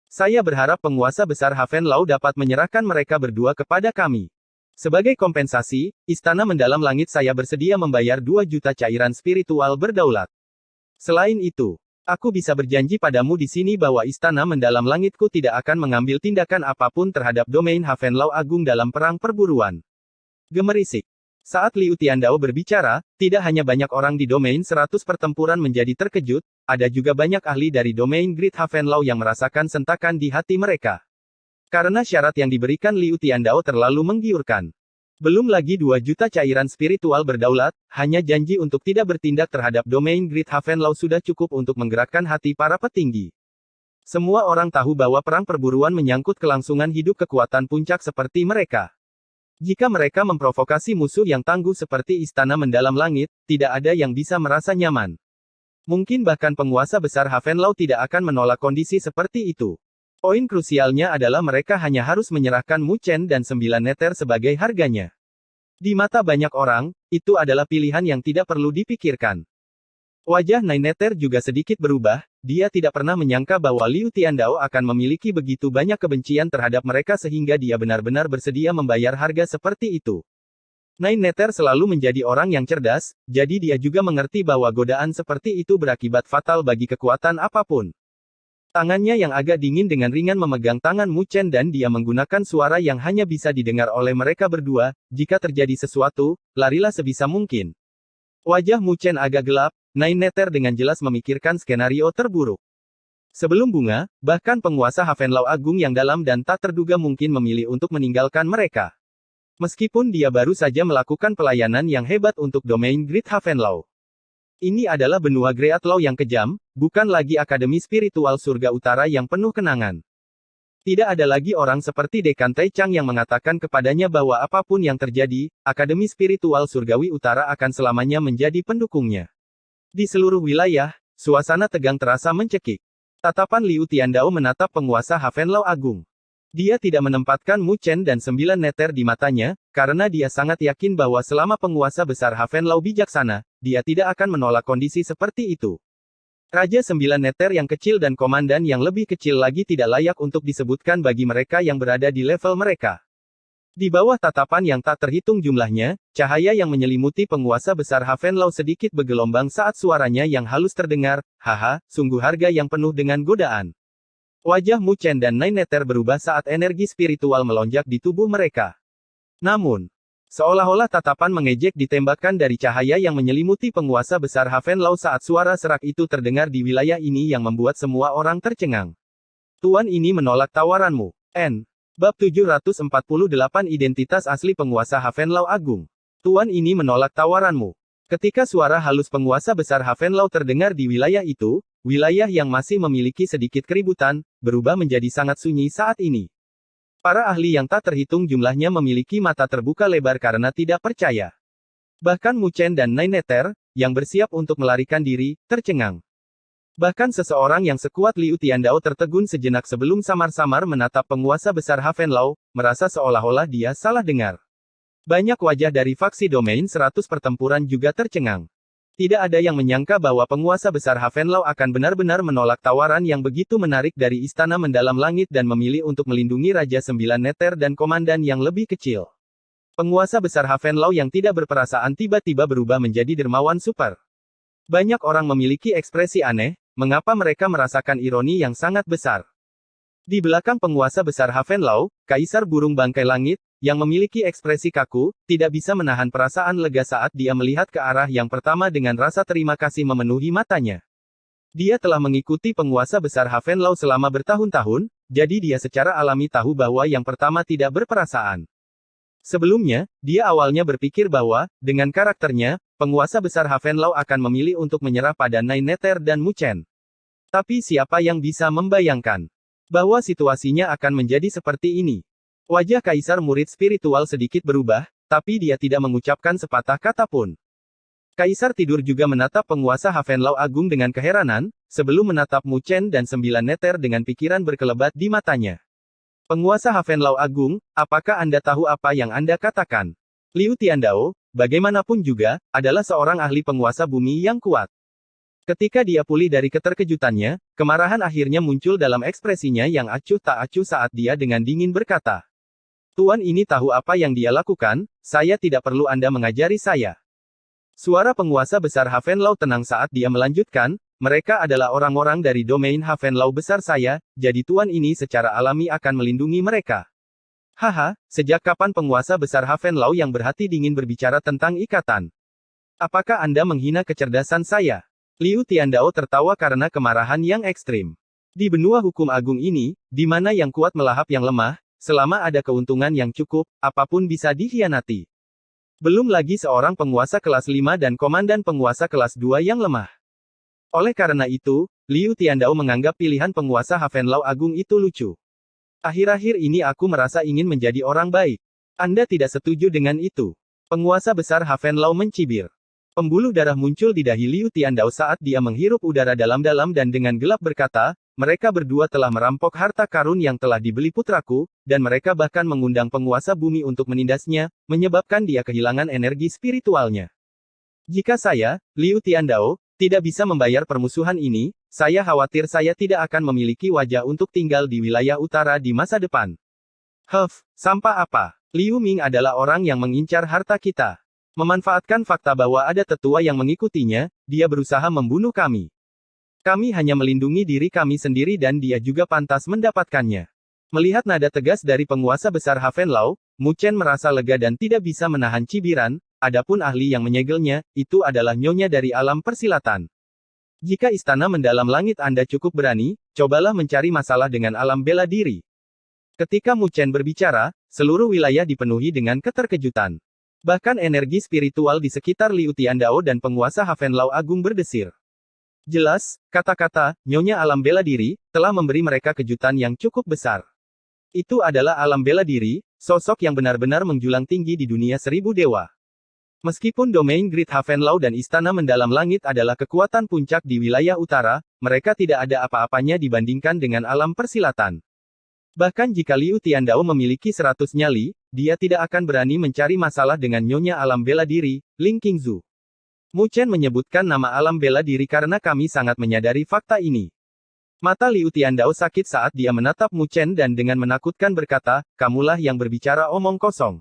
Saya berharap penguasa besar Havenlau dapat menyerahkan mereka berdua kepada kami. Sebagai kompensasi, Istana Mendalam Langit saya bersedia membayar 2 juta cairan spiritual berdaulat. Selain itu, aku bisa berjanji padamu di sini bahwa Istana Mendalam Langitku tidak akan mengambil tindakan apapun terhadap domain Havenlau Agung dalam perang perburuan. Gemerisik. Saat Liu Tiandao berbicara, tidak hanya banyak orang di domain 100 pertempuran menjadi terkejut, ada juga banyak ahli dari domain Great Havenlau yang merasakan sentakan di hati mereka. Karena syarat yang diberikan Liu Tiandao terlalu menggiurkan. Belum lagi 2 juta cairan spiritual berdaulat, hanya janji untuk tidak bertindak terhadap domain Great Havenlau sudah cukup untuk menggerakkan hati para petinggi. Semua orang tahu bahwa perang perburuan menyangkut kelangsungan hidup kekuatan puncak seperti mereka. Jika mereka memprovokasi musuh yang tangguh seperti Istana Mendalam Langit, tidak ada yang bisa merasa nyaman. Mungkin bahkan penguasa besar Havenlau tidak akan menolak kondisi seperti itu. Poin krusialnya adalah mereka hanya harus menyerahkan Mu Chen dan 9 Nether sebagai harganya. Di mata banyak orang, itu adalah pilihan yang tidak perlu dipikirkan. Wajah Nine Nether juga sedikit berubah, dia tidak pernah menyangka bahwa Liu Tiandao akan memiliki begitu banyak kebencian terhadap mereka sehingga dia benar-benar bersedia membayar harga seperti itu. Nine Nether selalu menjadi orang yang cerdas, jadi dia juga mengerti bahwa godaan seperti itu berakibat fatal bagi kekuatan apapun. Tangannya yang agak dingin dengan ringan memegang tangan Mu Chen dan dia menggunakan suara yang hanya bisa didengar oleh mereka berdua, jika terjadi sesuatu, larilah sebisa mungkin. Wajah Mu Chen agak gelap, Nine Nether dengan jelas memikirkan skenario terburuk. Sebelum bunga, bahkan penguasa Havenlau Agung yang dalam dan tak terduga mungkin memilih untuk meninggalkan mereka. Meskipun dia baru saja melakukan pelayanan yang hebat untuk domain Great Havenlau. Ini adalah benua Greatlaw yang kejam, bukan lagi Akademi Spiritual Surga Utara yang penuh kenangan. Tidak ada lagi orang seperti Dekan Taichang yang mengatakan kepadanya bahwa apapun yang terjadi, Akademi Spiritual Surgawi Utara akan selamanya menjadi pendukungnya. Di seluruh wilayah, suasana tegang terasa mencekik. Tatapan Liu Tiandao menatap penguasa Havenlau Agung. Dia tidak menempatkan Mu Chen dan 9 Nether di matanya, karena dia sangat yakin bahwa selama penguasa besar Havenlau bijaksana, dia tidak akan menolak kondisi seperti itu. Raja 9 Nether yang kecil dan komandan yang lebih kecil lagi tidak layak untuk disebutkan bagi mereka yang berada di level mereka. Di bawah tatapan yang tak terhitung jumlahnya, cahaya yang menyelimuti penguasa besar Havenlau sedikit bergelombang saat suaranya yang halus terdengar, haha, sungguh harga yang penuh dengan godaan. Wajah Mu Chen dan Nine Nether berubah saat energi spiritual melonjak di tubuh mereka. Namun, seolah-olah tatapan mengejek ditembakkan dari cahaya yang menyelimuti penguasa besar Havenlau saat suara serak itu terdengar di wilayah ini yang membuat semua orang tercengang. Tuan ini menolak tawaranmu. N. Bab 748 Identitas asli penguasa Havenlau Agung. Tuan ini menolak tawaranmu. Ketika suara halus penguasa besar Havenlau terdengar di wilayah itu, wilayah yang masih memiliki sedikit keributan, berubah menjadi sangat sunyi saat ini. Para ahli yang tak terhitung jumlahnya memiliki mata terbuka lebar karena tidak percaya. Bahkan Mu Chen dan Nine Nether, yang bersiap untuk melarikan diri, tercengang. Bahkan seseorang yang sekuat Liu Tiandao tertegun sejenak sebelum samar-samar menatap penguasa besar Havenlau, merasa seolah-olah dia salah dengar. Banyak wajah dari faksi domain 100 pertempuran juga tercengang. Tidak ada yang menyangka bahwa penguasa besar Havenlau akan benar-benar menolak tawaran yang begitu menarik dari istana mendalam langit dan memilih untuk melindungi Raja Sembilan Nether dan komandan yang lebih kecil. Penguasa besar Havenlau yang tidak berperasaan tiba-tiba berubah menjadi dermawan super. Banyak orang memiliki ekspresi aneh, mengapa mereka merasakan ironi yang sangat besar. Di belakang penguasa besar Havenlau, Kaisar Burung Bangkai Langit, yang memiliki ekspresi kaku, tidak bisa menahan perasaan lega saat dia melihat ke arah yang pertama dengan rasa terima kasih memenuhi matanya. Dia telah mengikuti penguasa besar Havenlau selama bertahun-tahun, jadi dia secara alami tahu bahwa yang pertama tidak berperasaan. Sebelumnya, dia awalnya berpikir bahwa, dengan karakternya, penguasa besar Havenlau akan memilih untuk menyerah pada Nine Nether dan Mu Chen. Tapi siapa yang bisa membayangkan bahwa situasinya akan menjadi seperti ini? Wajah Kaisar murid spiritual sedikit berubah, tapi dia tidak mengucapkan sepatah kata pun. Kaisar tidur juga menatap penguasa Havenlau Agung dengan keheranan, sebelum menatap Mu Chen dan Sembilan Nether dengan pikiran berkelebat di matanya. Penguasa Havenlau Agung, apakah Anda tahu apa yang Anda katakan? Liu Tiandao, bagaimanapun juga, adalah seorang ahli penguasa bumi yang kuat. Ketika dia pulih dari keterkejutannya, kemarahan akhirnya muncul dalam ekspresinya yang acuh tak acuh saat dia dengan dingin berkata, "Tuan ini tahu apa yang dia lakukan, saya tidak perlu Anda mengajari saya." Suara penguasa besar Havenlau tenang saat dia melanjutkan, "Mereka adalah orang-orang dari domain Havenlau besar saya, jadi tuan ini secara alami akan melindungi mereka." Haha, sejak kapan penguasa besar Havenlau yang berhati dingin berbicara tentang ikatan? Apakah Anda menghina kecerdasan saya? Liu Tiandao tertawa karena kemarahan yang ekstrim. Di benua hukum agung ini, di mana yang kuat melahap yang lemah, selama ada keuntungan yang cukup, apapun bisa dikhianati. Belum lagi seorang penguasa kelas 5 dan komandan penguasa kelas 2 yang lemah. Oleh karena itu, Liu Tiandao menganggap pilihan penguasa Havenlau Agung itu lucu. Akhir-akhir ini aku merasa ingin menjadi orang baik. Anda tidak setuju dengan itu? Penguasa besar Havenlau mencibir. Pembuluh darah muncul di dahi Liu Tiandao saat dia menghirup udara dalam-dalam dan dengan gelap berkata, "Mereka berdua telah merampok harta karun yang telah dibeli putraku, dan mereka bahkan mengundang penguasa bumi untuk menindasnya, menyebabkan dia kehilangan energi spiritualnya. Jika saya, Liu Tiandao, tidak bisa membayar permusuhan ini, saya khawatir saya tidak akan memiliki wajah untuk tinggal di wilayah utara di masa depan." Sampah apa? Liu Ming adalah orang yang mengincar harta kita. Memanfaatkan fakta bahwa ada tetua yang mengikutinya, dia berusaha membunuh kami. Kami hanya melindungi diri kami sendiri dan dia juga pantas mendapatkannya. Melihat nada tegas dari penguasa besar Havenlau, Mu Chen merasa lega dan tidak bisa menahan cibiran, adapun ahli yang menyegelnya, itu adalah nyonya dari alam persilatan. Jika istana mendalam langit Anda cukup berani, cobalah mencari masalah dengan alam bela diri. Ketika Mu Chen berbicara, seluruh wilayah dipenuhi dengan keterkejutan. Bahkan energi spiritual di sekitar Liu Tiandao dan penguasa Havenlau Agung berdesir. Jelas, kata-kata, nyonya alam bela diri, telah memberi mereka kejutan yang cukup besar. Itu adalah alam bela diri, sosok yang benar-benar menjulang tinggi di dunia seribu dewa. Meskipun domain Great Havenlau dan Istana Mendalam Langit adalah kekuatan puncak di wilayah utara, mereka tidak ada apa-apanya dibandingkan dengan alam persilatan. Bahkan jika Liu Tiandao memiliki 100 nyali, dia tidak akan berani mencari masalah dengan nyonya alam bela diri, Ling Qingzu. Mu Chen menyebutkan nama alam bela diri karena kami sangat menyadari fakta ini. Mata Liu Tiandao sakit saat dia menatap Mu Chen dan dengan menakutkan berkata, kamulah yang berbicara omong kosong.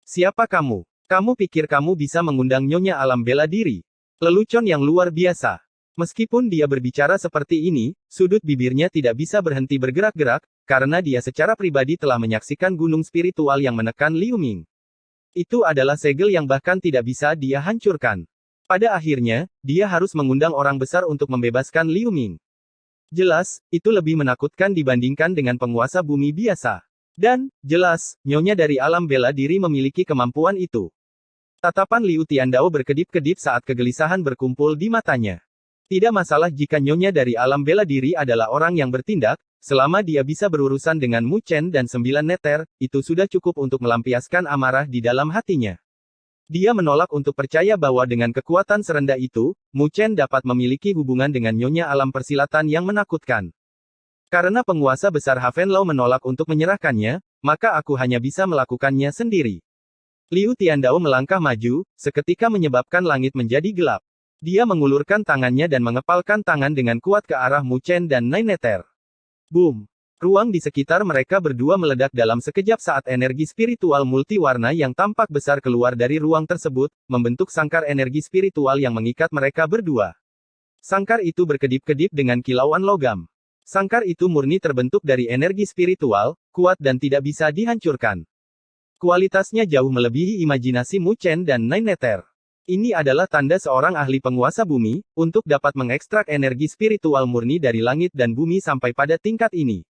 Siapa kamu? Kamu pikir kamu bisa mengundang Nyonya Alam Bela Diri? Lelucon yang luar biasa. Meskipun dia berbicara seperti ini, sudut bibirnya tidak bisa berhenti bergerak-gerak, karena dia secara pribadi telah menyaksikan gunung spiritual yang menekan Liu Ming. Itu adalah segel yang bahkan tidak bisa dia hancurkan. Pada akhirnya, dia harus mengundang orang besar untuk membebaskan Liu Ming. Jelas, itu lebih menakutkan dibandingkan dengan penguasa bumi biasa. Dan, jelas, Nyonya dari Alam Bela Diri memiliki kemampuan itu. Tatapan Liu Tiandao berkedip-kedip saat kegelisahan berkumpul di matanya. Tidak masalah jika Nyonya dari Alam Bela Diri adalah orang yang bertindak, selama dia bisa berurusan dengan Mu Chen dan 9 neter, itu sudah cukup untuk melampiaskan amarah di dalam hatinya. Dia menolak untuk percaya bahwa dengan kekuatan serendah itu, Mu Chen dapat memiliki hubungan dengan Nyonya Alam Persilatan yang menakutkan. Karena penguasa besar Havenlau menolak untuk menyerahkannya, maka aku hanya bisa melakukannya sendiri. Liu Tiandao melangkah maju, seketika menyebabkan langit menjadi gelap. Dia mengulurkan tangannya dan mengepalkan tangan dengan kuat ke arah Mu Chen dan Nine Nether. Boom! Ruang di sekitar mereka berdua meledak dalam sekejap saat energi spiritual multiwarna yang tampak besar keluar dari ruang tersebut, membentuk sangkar energi spiritual yang mengikat mereka berdua. Sangkar itu berkedip-kedip dengan kilauan logam. Sangkar itu murni terbentuk dari energi spiritual, kuat dan tidak bisa dihancurkan. Kualitasnya jauh melebihi imajinasi Mu Chen dan Nine Nether. Ini adalah tanda seorang ahli penguasa bumi, untuk dapat mengekstrak energi spiritual murni dari langit dan bumi sampai pada tingkat ini.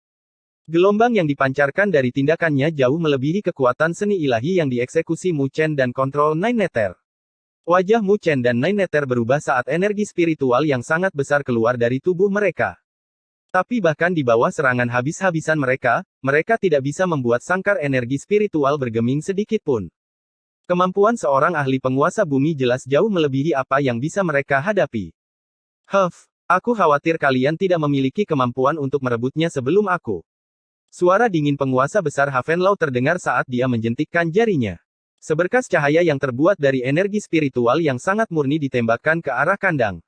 Gelombang yang dipancarkan dari tindakannya jauh melebihi kekuatan seni ilahi yang dieksekusi Mu Chen dan kontrol Nine Nether. Wajah Mu Chen dan Nine Nether berubah saat energi spiritual yang sangat besar keluar dari tubuh mereka. Tapi bahkan di bawah serangan habis-habisan mereka, mereka tidak bisa membuat sangkar energi spiritual bergeming sedikit pun. Kemampuan seorang ahli penguasa bumi jelas jauh melebihi apa yang bisa mereka hadapi. Aku khawatir kalian tidak memiliki kemampuan untuk merebutnya sebelum aku. Suara dingin penguasa besar Havenlau terdengar saat dia menjentikkan jarinya. Seberkas cahaya yang terbuat dari energi spiritual yang sangat murni ditembakkan ke arah kandang.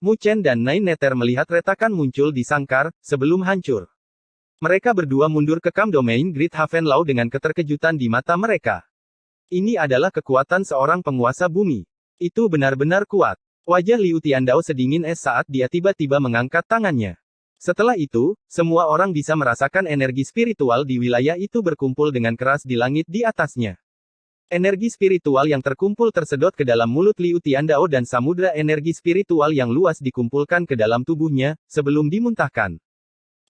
Mu Chen dan Nine Nether melihat retakan muncul di sangkar, sebelum hancur. Mereka berdua mundur ke Camp Domain Great Havenlau dengan keterkejutan di mata mereka. Ini adalah kekuatan seorang penguasa bumi. Itu benar-benar kuat. Wajah Liu Tiandao sedingin es saat dia tiba-tiba mengangkat tangannya. Setelah itu, semua orang bisa merasakan energi spiritual di wilayah itu berkumpul dengan keras di langit di atasnya. Energi spiritual yang terkumpul tersedot ke dalam mulut Liu Tiandao dan samudra energi spiritual yang luas dikumpulkan ke dalam tubuhnya, sebelum dimuntahkan.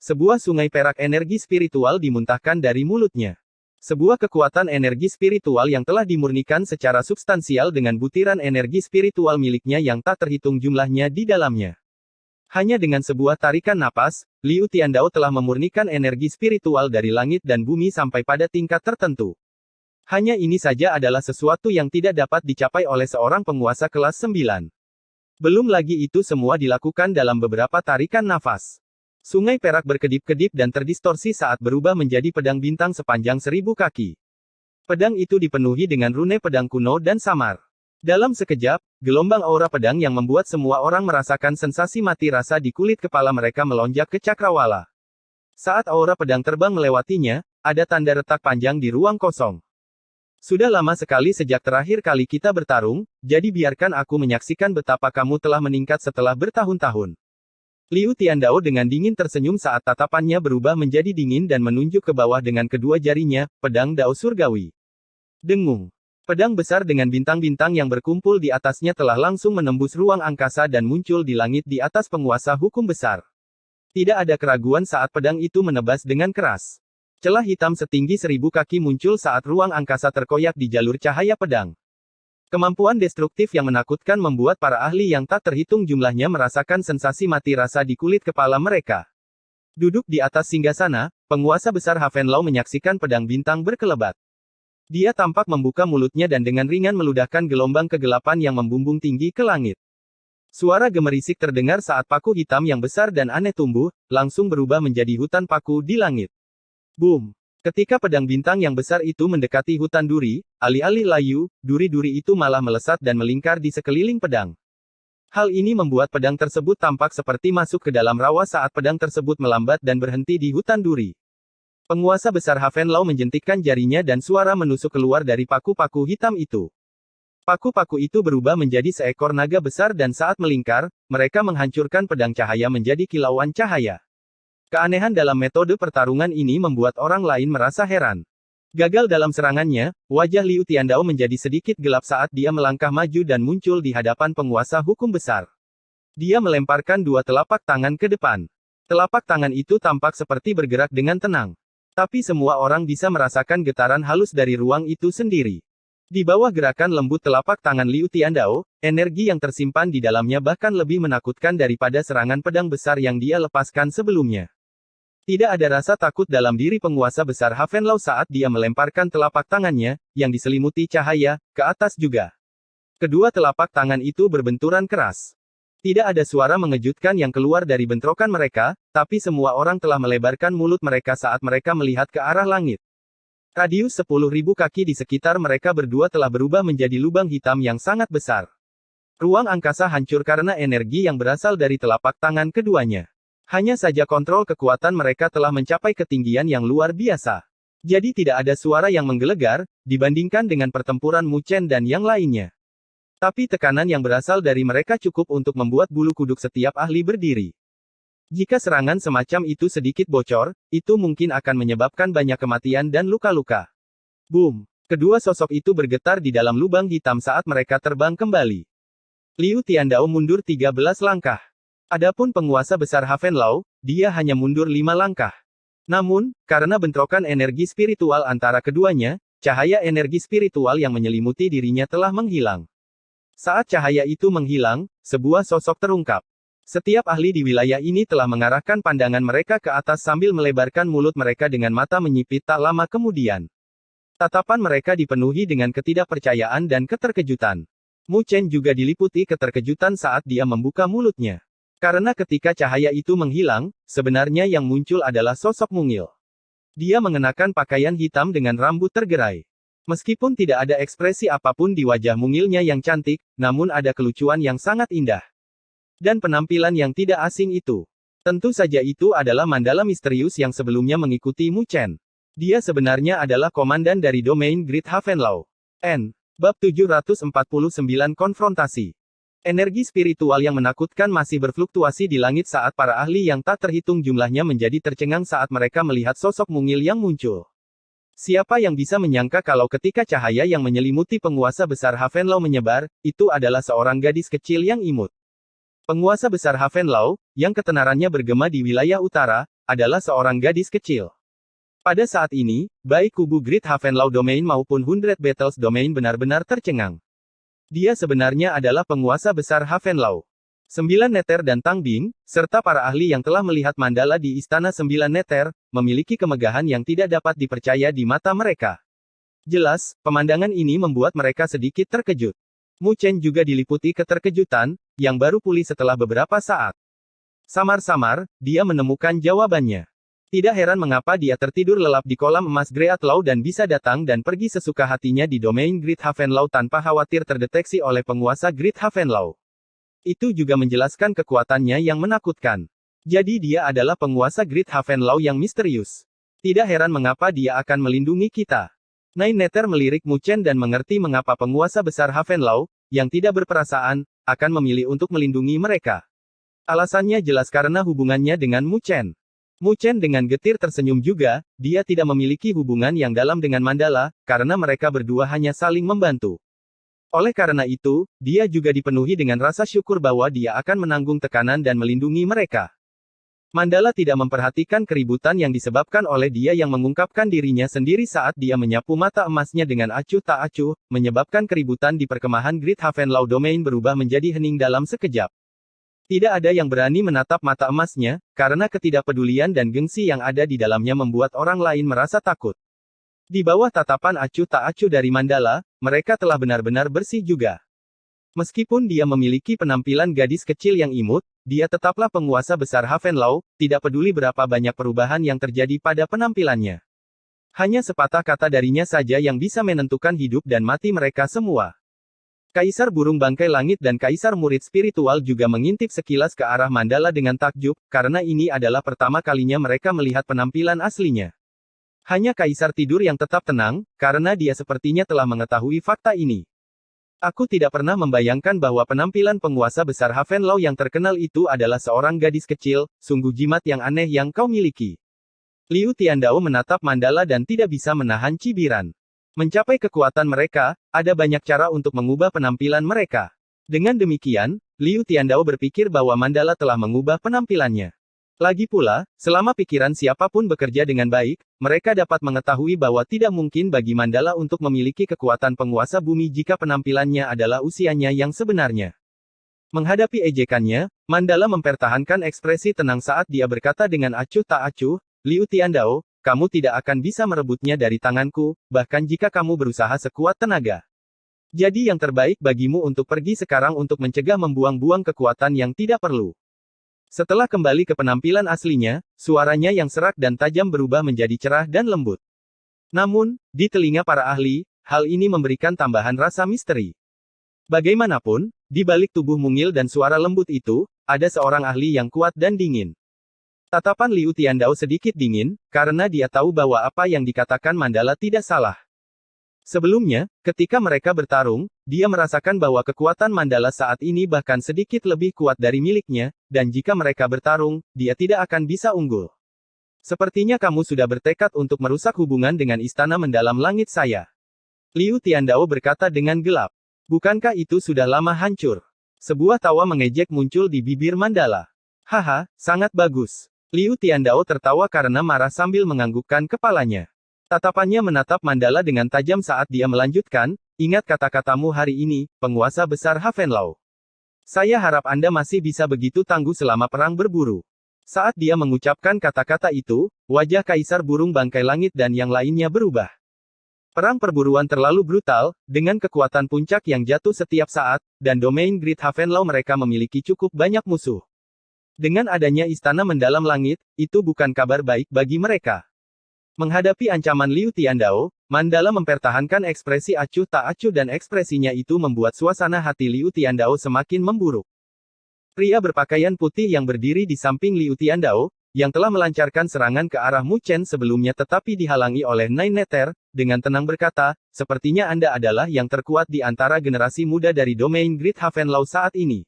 Sebuah sungai perak energi spiritual dimuntahkan dari mulutnya. Sebuah kekuatan energi spiritual yang telah dimurnikan secara substansial dengan butiran energi spiritual miliknya yang tak terhitung jumlahnya di dalamnya. Hanya dengan sebuah tarikan napas, Liu Tiandao telah memurnikan energi spiritual dari langit dan bumi sampai pada tingkat tertentu. Hanya ini saja adalah sesuatu yang tidak dapat dicapai oleh seorang penguasa kelas 9. Belum lagi itu semua dilakukan dalam beberapa tarikan nafas. Sungai perak berkedip-kedip dan terdistorsi saat berubah menjadi pedang bintang sepanjang 1000 kaki. Pedang itu dipenuhi dengan rune pedang kuno dan samar. Dalam sekejap, gelombang aura pedang yang membuat semua orang merasakan sensasi mati rasa di kulit kepala mereka melonjak ke cakrawala. Saat aura pedang terbang melewatinya, ada tanda retak panjang di ruang kosong. Sudah lama sekali sejak terakhir kali kita bertarung, jadi biarkan aku menyaksikan betapa kamu telah meningkat setelah bertahun-tahun. Liu Tiandao dengan dingin tersenyum saat tatapannya berubah menjadi dingin dan menunjuk ke bawah dengan kedua jarinya, pedang Dao Surgawi. Dengung. Pedang besar dengan bintang-bintang yang berkumpul di atasnya telah langsung menembus ruang angkasa dan muncul di langit di atas penguasa hukum besar. Tidak ada keraguan saat pedang itu menebas dengan keras. Celah hitam setinggi 1000 kaki muncul saat ruang angkasa terkoyak di jalur cahaya pedang. Kemampuan destruktif yang menakutkan membuat para ahli yang tak terhitung jumlahnya merasakan sensasi mati rasa di kulit kepala mereka. Duduk di atas singgasana, penguasa besar Havenlau menyaksikan pedang bintang berkelebat. Dia tampak membuka mulutnya dan dengan ringan meludahkan gelombang kegelapan yang membumbung tinggi ke langit. Suara gemerisik terdengar saat paku hitam yang besar dan aneh tumbuh, langsung berubah menjadi hutan paku di langit. Boom! Ketika pedang bintang yang besar itu mendekati hutan duri, alih-alih layu, duri-duri itu malah melesat dan melingkar di sekeliling pedang. Hal ini membuat pedang tersebut tampak seperti masuk ke dalam rawa saat pedang tersebut melambat dan berhenti di hutan duri. Penguasa besar Havenlau menjentikkan jarinya dan suara menusuk keluar dari paku-paku hitam itu. Paku-paku itu berubah menjadi seekor naga besar dan saat melingkar, mereka menghancurkan pedang cahaya menjadi kilauan cahaya. Keanehan dalam metode pertarungan ini membuat orang lain merasa heran. Gagal dalam serangannya, wajah Liu Tiandao menjadi sedikit gelap saat dia melangkah maju dan muncul di hadapan penguasa hukum besar. Dia melemparkan dua telapak tangan ke depan. Telapak tangan itu tampak seperti bergerak dengan tenang. Tapi semua orang bisa merasakan getaran halus dari ruang itu sendiri. Di bawah gerakan lembut telapak tangan Liu Tiandao, energi yang tersimpan di dalamnya bahkan lebih menakutkan daripada serangan pedang besar yang dia lepaskan sebelumnya. Tidak ada rasa takut dalam diri penguasa besar Havenlau saat dia melemparkan telapak tangannya, yang diselimuti cahaya, ke atas juga. Kedua telapak tangan itu berbenturan keras. Tidak ada suara mengejutkan yang keluar dari bentrokan mereka, tapi semua orang telah melebarkan mulut mereka saat mereka melihat ke arah langit. Radius 10.000 kaki di sekitar mereka berdua telah berubah menjadi lubang hitam yang sangat besar. Ruang angkasa hancur karena energi yang berasal dari telapak tangan keduanya. Hanya saja kontrol kekuatan mereka telah mencapai ketinggian yang luar biasa. Jadi tidak ada suara yang menggelegar, dibandingkan dengan pertempuran Mu Chen dan yang lainnya. Tapi tekanan yang berasal dari mereka cukup untuk membuat bulu kuduk setiap ahli berdiri. Jika serangan semacam itu sedikit bocor, itu mungkin akan menyebabkan banyak kematian dan luka-luka. Boom! Kedua sosok itu bergetar di dalam lubang hitam saat mereka terbang kembali. Liu Tiandao mundur 13 langkah. Adapun penguasa besar Havenlau, dia hanya mundur 5 langkah. Namun, karena bentrokan energi spiritual antara keduanya, cahaya energi spiritual yang menyelimuti dirinya telah menghilang. Saat cahaya itu menghilang, sebuah sosok terungkap. Setiap ahli di wilayah ini telah mengarahkan pandangan mereka ke atas sambil melebarkan mulut mereka dengan mata menyipit tak lama kemudian. Tatapan mereka dipenuhi dengan ketidakpercayaan dan keterkejutan. Mu Chen juga diliputi keterkejutan saat dia membuka mulutnya. Karena ketika cahaya itu menghilang, sebenarnya yang muncul adalah sosok mungil. Dia mengenakan pakaian hitam dengan rambut tergerai. Meskipun tidak ada ekspresi apapun di wajah mungilnya yang cantik, namun ada kelucuan yang sangat indah. Dan penampilan yang tidak asing itu. Tentu saja itu adalah mandala misterius yang sebelumnya mengikuti Mu Chen. Dia sebenarnya adalah komandan dari domain Great Havenlau. N. Bab 749 Konfrontasi. Energi spiritual yang menakutkan masih berfluktuasi di langit saat para ahli yang tak terhitung jumlahnya menjadi tercengang saat mereka melihat sosok mungil yang muncul. Siapa yang bisa menyangka kalau ketika cahaya yang menyelimuti penguasa besar Havenlau menyebar, itu adalah seorang gadis kecil yang imut. Penguasa besar Havenlau, yang ketenarannya bergema di wilayah utara, adalah seorang gadis kecil. Pada saat ini, baik kubu Great Havenlau Domain maupun 100 Battles Domain benar-benar tercengang. Dia sebenarnya adalah penguasa besar Havenlau. 9 Neter dan Tang Bing, serta para ahli yang telah melihat mandala di Istana 9 Neter, memiliki kemegahan yang tidak dapat dipercaya di mata mereka. Jelas, pemandangan ini membuat mereka sedikit terkejut. Mu Chen juga diliputi keterkejutan, yang baru pulih setelah beberapa saat. Samar-samar, dia menemukan jawabannya. Tidak heran mengapa dia tertidur lelap di kolam emas Great Law dan bisa datang dan pergi sesuka hatinya di domain Great Havenlau tanpa khawatir terdeteksi oleh penguasa Great Havenlau. Itu juga menjelaskan kekuatannya yang menakutkan. Jadi dia adalah penguasa Great Havenlau yang misterius. Tidak heran mengapa dia akan melindungi kita. Nine Nether melirik Mu Chen dan mengerti mengapa penguasa besar Havenlau, yang tidak berperasaan, akan memilih untuk melindungi mereka. Alasannya jelas karena hubungannya dengan Mu Chen. Mu Chen dengan getir tersenyum juga, dia tidak memiliki hubungan yang dalam dengan Mandala, karena mereka berdua hanya saling membantu. Oleh karena itu, dia juga dipenuhi dengan rasa syukur bahwa dia akan menanggung tekanan dan melindungi mereka. Mandala tidak memperhatikan keributan yang disebabkan oleh dia yang mengungkapkan dirinya sendiri saat dia menyapu mata emasnya dengan acuh tak acuh, menyebabkan keributan di perkemahan Great Havenlau Domain berubah menjadi hening dalam sekejap. Tidak ada yang berani menatap mata emasnya, karena ketidakpedulian dan gengsi yang ada di dalamnya membuat orang lain merasa takut. Di bawah tatapan acuh tak acuh dari Mandala, mereka telah benar-benar bersih juga. Meskipun dia memiliki penampilan gadis kecil yang imut, dia tetaplah penguasa besar Havenlau, tidak peduli berapa banyak perubahan yang terjadi pada penampilannya. Hanya sepatah kata darinya saja yang bisa menentukan hidup dan mati mereka semua. Kaisar burung bangkai langit dan kaisar murid spiritual juga mengintip sekilas ke arah Mandala dengan takjub, karena ini adalah pertama kalinya mereka melihat penampilan aslinya. Hanya kaisar tidur yang tetap tenang, karena dia sepertinya telah mengetahui fakta ini. Aku tidak pernah membayangkan bahwa penampilan penguasa besar Havenlau yang terkenal itu adalah seorang gadis kecil, sungguh jimat yang aneh yang kau miliki. Liu Tiandao menatap Mandala dan tidak bisa menahan cibiran. Mencapai kekuatan mereka, ada banyak cara untuk mengubah penampilan mereka. Dengan demikian, Liu Tiandao berpikir bahwa Mandala telah mengubah penampilannya. Lagi pula, selama pikiran siapapun bekerja dengan baik, mereka dapat mengetahui bahwa tidak mungkin bagi Mandala untuk memiliki kekuatan penguasa bumi jika penampilannya adalah usianya yang sebenarnya. Menghadapi ejekannya, Mandala mempertahankan ekspresi tenang saat dia berkata dengan acuh tak acuh, Liu Tiandao, kamu tidak akan bisa merebutnya dari tanganku, bahkan jika kamu berusaha sekuat tenaga. Jadi yang terbaik bagimu untuk pergi sekarang untuk mencegah membuang-buang kekuatan yang tidak perlu. Setelah kembali ke penampilan aslinya, suaranya yang serak dan tajam berubah menjadi cerah dan lembut. Namun, di telinga para ahli, hal ini memberikan tambahan rasa misteri. Bagaimanapun, di balik tubuh mungil dan suara lembut itu, ada seorang ahli yang kuat dan dingin. Tatapan Liu Tiandao sedikit dingin, karena dia tahu bahwa apa yang dikatakan Mandala tidak salah. Sebelumnya, ketika mereka bertarung, dia merasakan bahwa kekuatan Mandala saat ini bahkan sedikit lebih kuat dari miliknya, dan jika mereka bertarung, dia tidak akan bisa unggul. Sepertinya kamu sudah bertekad untuk merusak hubungan dengan istana mendalam langit saya. Liu Tiandao berkata dengan gelap. Bukankah itu sudah lama hancur? Sebuah tawa mengejek muncul di bibir Mandala. Haha, sangat bagus. Liu Tiandao tertawa karena marah sambil menganggukkan kepalanya. Tatapannya menatap Mandala dengan tajam saat dia melanjutkan, ingat kata-katamu hari ini, penguasa besar Havenlau. Saya harap Anda masih bisa begitu tangguh selama perang berburu. Saat dia mengucapkan kata-kata itu, wajah kaisar burung bangkai langit dan yang lainnya berubah. Perang perburuan terlalu brutal, dengan kekuatan puncak yang jatuh setiap saat, dan domain Great Havenlau mereka memiliki cukup banyak musuh. Dengan adanya istana mendalam langit, itu bukan kabar baik bagi mereka. Menghadapi ancaman Liu Tiandao, Mandala mempertahankan ekspresi acuh tak acuh dan ekspresinya itu membuat suasana hati Liu Tiandao semakin memburuk. Pria berpakaian putih yang berdiri di samping Liu Tiandao, yang telah melancarkan serangan ke arah Mu Chen sebelumnya tetapi dihalangi oleh Nine Nether, dengan tenang berkata, sepertinya Anda adalah yang terkuat di antara generasi muda dari domain Great Havenlau saat ini.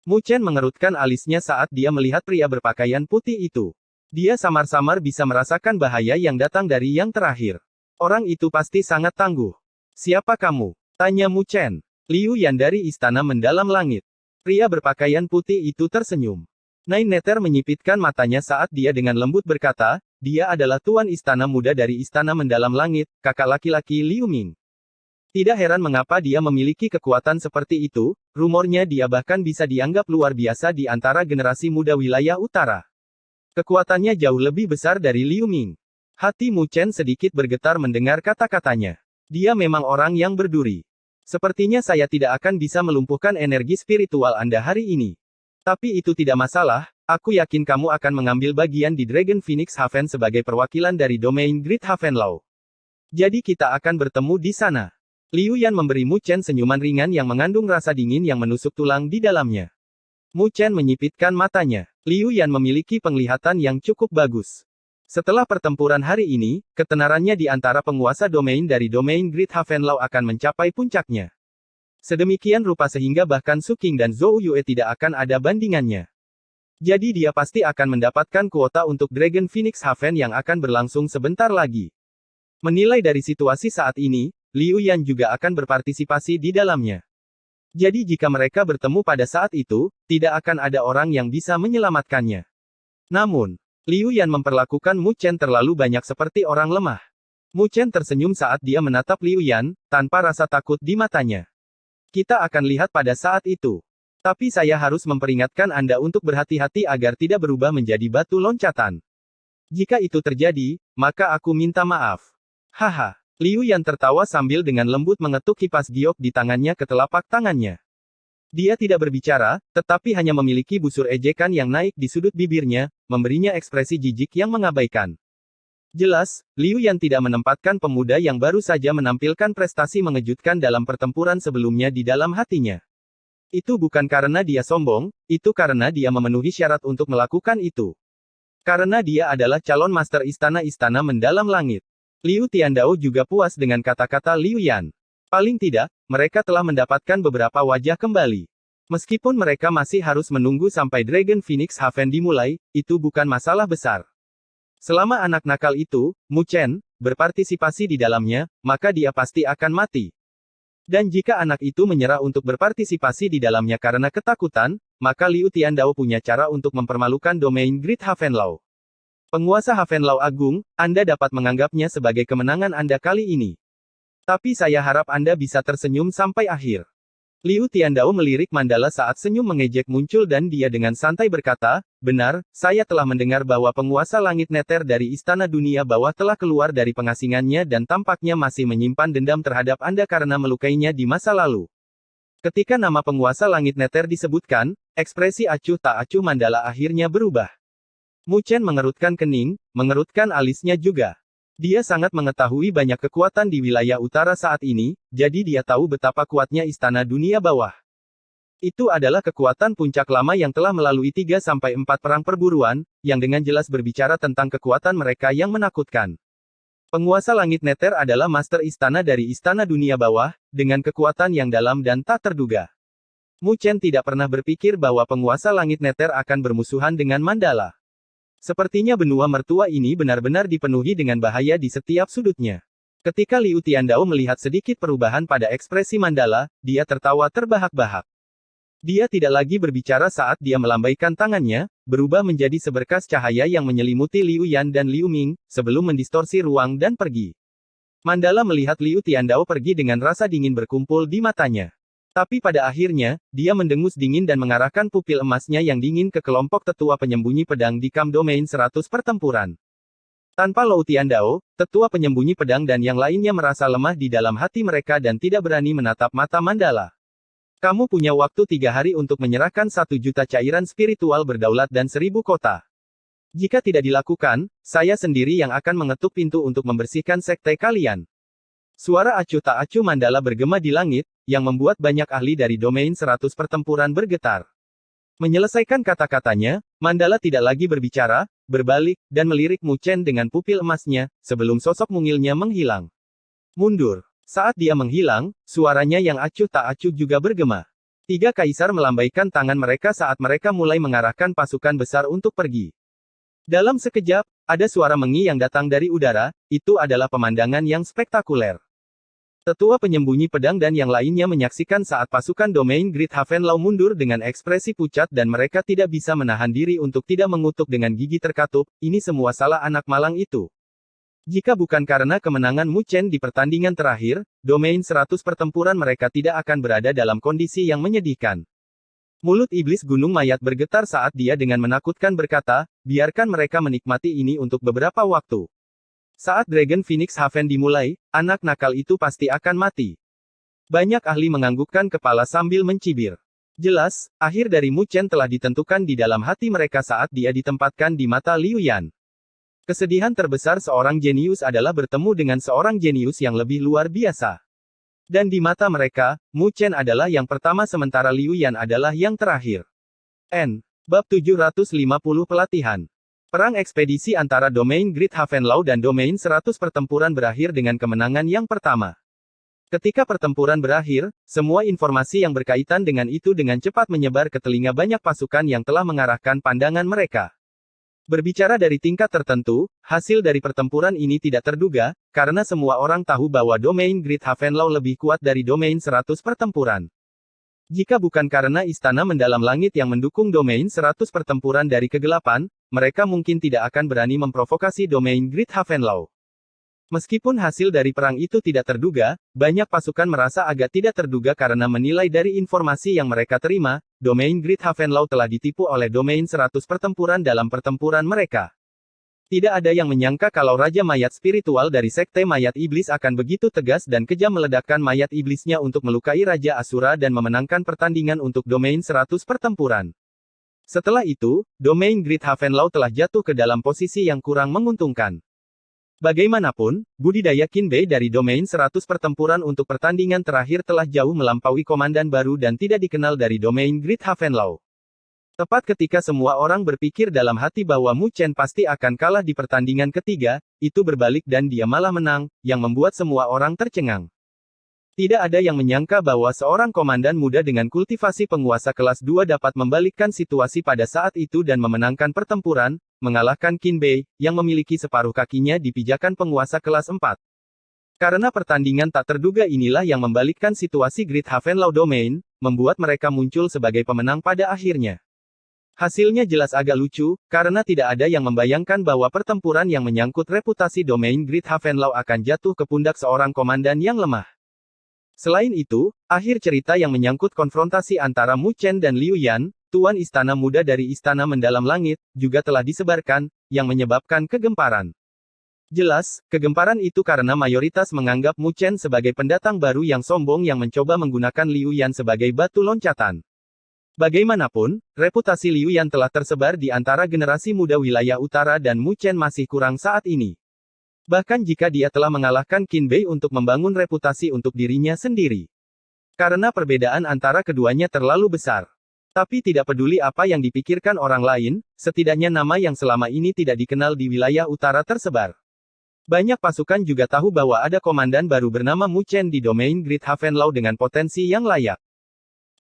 Mu Chen mengerutkan alisnya saat dia melihat pria berpakaian putih itu. Dia samar-samar bisa merasakan bahaya yang datang dari yang terakhir. Orang itu pasti sangat tangguh. Siapa kamu? Tanya Mu Chen. Liu Yan dari istana mendalam langit. Pria berpakaian putih itu tersenyum. Nine Nether menyipitkan matanya saat dia dengan lembut berkata, dia adalah tuan istana muda dari istana mendalam langit, kakak laki-laki Liu Ming. Tidak heran mengapa dia memiliki kekuatan seperti itu, rumornya dia bahkan bisa dianggap luar biasa di antara generasi muda wilayah utara. Kekuatannya jauh lebih besar dari Liu Ming. Hati Mu Chen sedikit bergetar mendengar kata-katanya. Dia memang orang yang berduri. Sepertinya saya tidak akan bisa melumpuhkan energi spiritual Anda hari ini. Tapi itu tidak masalah, aku yakin kamu akan mengambil bagian di Dragon Phoenix Haven sebagai perwakilan dari domain Great Havenlau. Jadi kita akan bertemu di sana. Liu Yan memberi Mu Chen senyuman ringan yang mengandung rasa dingin yang menusuk tulang di dalamnya. Mu Chen menyipitkan matanya. Liu Yan memiliki penglihatan yang cukup bagus. Setelah pertempuran hari ini, ketenarannya di antara penguasa domain dari domain Great Havenlau akan mencapai puncaknya. Sedemikian rupa sehingga bahkan Su Qing dan Zhou Yue tidak akan ada bandingannya. Jadi dia pasti akan mendapatkan kuota untuk Dragon Phoenix Haven yang akan berlangsung sebentar lagi. Menilai dari situasi saat ini, Liu Yan juga akan berpartisipasi di dalamnya. Jadi jika mereka bertemu pada saat itu, tidak akan ada orang yang bisa menyelamatkannya. Namun, Liu Yan memperlakukan Mu Chen terlalu banyak seperti orang lemah. Mu Chen tersenyum saat dia menatap Liu Yan, tanpa rasa takut di matanya. Kita akan lihat pada saat itu. Tapi saya harus memperingatkan Anda untuk berhati-hati agar tidak berubah menjadi batu loncatan. Jika itu terjadi, maka aku minta maaf. Haha. Liu Yan tertawa sambil dengan lembut mengetuk kipas giok di tangannya ke telapak tangannya. Dia tidak berbicara, tetapi hanya memiliki busur ejekan yang naik di sudut bibirnya, memberinya ekspresi jijik yang mengabaikan. Jelas, Liu Yan tidak menempatkan pemuda yang baru saja menampilkan prestasi mengejutkan dalam pertempuran sebelumnya di dalam hatinya. Itu bukan karena dia sombong, itu karena dia memenuhi syarat untuk melakukan itu. Karena dia adalah calon master istana-istana mendalam langit. Liu Tiandao juga puas dengan kata-kata Liu Yan. Paling tidak, mereka telah mendapatkan beberapa wajah kembali. Meskipun mereka masih harus menunggu sampai Dragon Phoenix Haven dimulai, itu bukan masalah besar. Selama anak nakal itu, Mu Chen, berpartisipasi di dalamnya, maka dia pasti akan mati. Dan jika anak itu menyerah untuk berpartisipasi di dalamnya karena ketakutan, maka Liu Tiandao punya cara untuk mempermalukan domain Great Havenlau. Penguasa Havenlau Agung, Anda dapat menganggapnya sebagai kemenangan Anda kali ini. Tapi saya harap Anda bisa tersenyum sampai akhir. Liu Tiandao melirik Mandala saat senyum mengejek muncul dan dia dengan santai berkata, benar, saya telah mendengar bahwa penguasa langit neter dari Istana Dunia Bawah telah keluar dari pengasingannya dan tampaknya masih menyimpan dendam terhadap Anda karena melukainya di masa lalu. Ketika nama penguasa langit neter disebutkan, ekspresi acuh tak acuh Mandala akhirnya berubah. Mu Chen mengerutkan kening, mengerutkan alisnya juga. Dia sangat mengetahui banyak kekuatan di wilayah utara saat ini, jadi dia tahu betapa kuatnya Istana Dunia Bawah. Itu adalah kekuatan puncak lama yang telah melalui 3-4 perang perburuan, yang dengan jelas berbicara tentang kekuatan mereka yang menakutkan. Penguasa langit neter adalah master istana dari Istana Dunia Bawah, dengan kekuatan yang dalam dan tak terduga. Mu Chen tidak pernah berpikir bahwa penguasa langit neter akan bermusuhan dengan Mandala. Sepertinya benua mertua ini benar-benar dipenuhi dengan bahaya di setiap sudutnya. Ketika Liu Tiandao melihat sedikit perubahan pada ekspresi Mandala, dia tertawa terbahak-bahak. Dia tidak lagi berbicara saat dia melambaikan tangannya, berubah menjadi seberkas cahaya yang menyelimuti Liu Yan dan Liu Ming, sebelum mendistorsi ruang dan pergi. Mandala melihat Liu Tiandao pergi dengan rasa dingin berkumpul di matanya. Tapi pada akhirnya, dia mendengus dingin dan mengarahkan pupil emasnya yang dingin ke kelompok tetua penyembunyi pedang di Camp Domain 100 pertempuran. Tanpa Liu Tiandao, tetua penyembunyi pedang dan yang lainnya merasa lemah di dalam hati mereka dan tidak berani menatap mata Mandala. Kamu punya waktu 3 hari untuk menyerahkan 1 juta cairan spiritual berdaulat dan 1000 kota. Jika tidak dilakukan, saya sendiri yang akan mengetuk pintu untuk membersihkan sekte kalian. Suara acuh tak acuh Mandala bergema di langit, yang membuat banyak ahli dari domain 100 pertempuran bergetar. Menyelesaikan kata-katanya, Mandala tidak lagi berbicara, berbalik, dan melirik Mu Chen dengan pupil emasnya, sebelum sosok mungilnya menghilang. Mundur. Saat dia menghilang, suaranya yang acuh tak acuh juga bergema. 3 kaisar melambaikan tangan mereka saat mereka mulai mengarahkan pasukan besar untuk pergi. Dalam sekejap, ada suara mengi yang datang dari udara, itu adalah pemandangan yang spektakuler. Tetua penyembunyi pedang dan yang lainnya menyaksikan saat pasukan domain Great Havenlau mundur dengan ekspresi pucat dan mereka tidak bisa menahan diri untuk tidak mengutuk dengan gigi terkatup, ini semua salah anak malang itu. Jika bukan karena kemenangan Mu Chen di pertandingan terakhir, domain 100 pertempuran mereka tidak akan berada dalam kondisi yang menyedihkan. Mulut iblis gunung mayat bergetar saat dia dengan menakutkan berkata, biarkan mereka menikmati ini untuk beberapa waktu. Saat Dragon Phoenix Haven dimulai, anak nakal itu pasti akan mati. Banyak ahli menganggukkan kepala sambil mencibir. Jelas, akhir dari Mu Chen telah ditentukan di dalam hati mereka saat dia ditempatkan di mata Liu Yan. Kesedihan terbesar seorang jenius adalah bertemu dengan seorang jenius yang lebih luar biasa. Dan di mata mereka, Mu Chen adalah yang pertama sementara Liu Yan adalah yang terakhir. Bab 750 Pelatihan. Perang ekspedisi antara domain Great Havenlau dan domain 100 pertempuran berakhir dengan kemenangan yang pertama. Ketika pertempuran berakhir, semua informasi yang berkaitan dengan itu dengan cepat menyebar ke telinga banyak pasukan yang telah mengarahkan pandangan mereka. Berbicara dari tingkat tertentu, hasil dari pertempuran ini tidak terduga, karena semua orang tahu bahwa domain Great Havenlau lebih kuat dari domain 100 pertempuran. Jika bukan karena istana mendalam langit yang mendukung domain 100 pertempuran dari kegelapan, mereka mungkin tidak akan berani memprovokasi domain Great Havenlau. Meskipun hasil dari perang itu tidak terduga, banyak pasukan merasa agak tidak terduga karena menilai dari informasi yang mereka terima, domain Great Havenlau telah ditipu oleh domain 100 pertempuran dalam pertempuran mereka. Tidak ada yang menyangka kalau Raja Mayat Spiritual dari Sekte Mayat Iblis akan begitu tegas dan kejam meledakkan mayat iblisnya untuk melukai Raja Asura dan memenangkan pertandingan untuk domain 100 pertempuran. Setelah itu, domain Great Havenlau telah jatuh ke dalam posisi yang kurang menguntungkan. Bagaimanapun, budidaya Qinbei dari domain 100 pertempuran untuk pertandingan terakhir telah jauh melampaui komandan baru dan tidak dikenal dari domain Great Havenlau. Tepat ketika semua orang berpikir dalam hati bahwa Mu Chen pasti akan kalah di pertandingan ketiga, itu berbalik dan dia malah menang, yang membuat semua orang tercengang. Tidak ada yang menyangka bahwa seorang komandan muda dengan kultivasi penguasa kelas 2 dapat membalikkan situasi pada saat itu dan memenangkan pertempuran, mengalahkan Qinbei, yang memiliki separuh kakinya di pijakan penguasa kelas 4. Karena pertandingan tak terduga inilah yang membalikkan situasi Great Havenlau Domain, membuat mereka muncul sebagai pemenang pada akhirnya. Hasilnya jelas agak lucu, karena tidak ada yang membayangkan bahwa pertempuran yang menyangkut reputasi domain Great Havenlau akan jatuh ke pundak seorang komandan yang lemah. Selain itu, akhir cerita yang menyangkut konfrontasi antara Mu Chen dan Liu Yan, Tuan Istana Muda dari Istana Mendalam Langit, juga telah disebarkan, yang menyebabkan kegemparan. Jelas, kegemparan itu karena mayoritas menganggap Mu Chen sebagai pendatang baru yang sombong yang mencoba menggunakan Liu Yan sebagai batu loncatan. Bagaimanapun, reputasi Liu Yan telah tersebar di antara generasi muda wilayah utara dan Mu Chen masih kurang saat ini. Bahkan jika dia telah mengalahkan Qinbei untuk membangun reputasi untuk dirinya sendiri. Karena perbedaan antara keduanya terlalu besar. Tapi tidak peduli apa yang dipikirkan orang lain, setidaknya nama yang selama ini tidak dikenal di wilayah utara tersebar. Banyak pasukan juga tahu bahwa ada komandan baru bernama Mu Chen di domain Great Havenlau dengan potensi yang layak.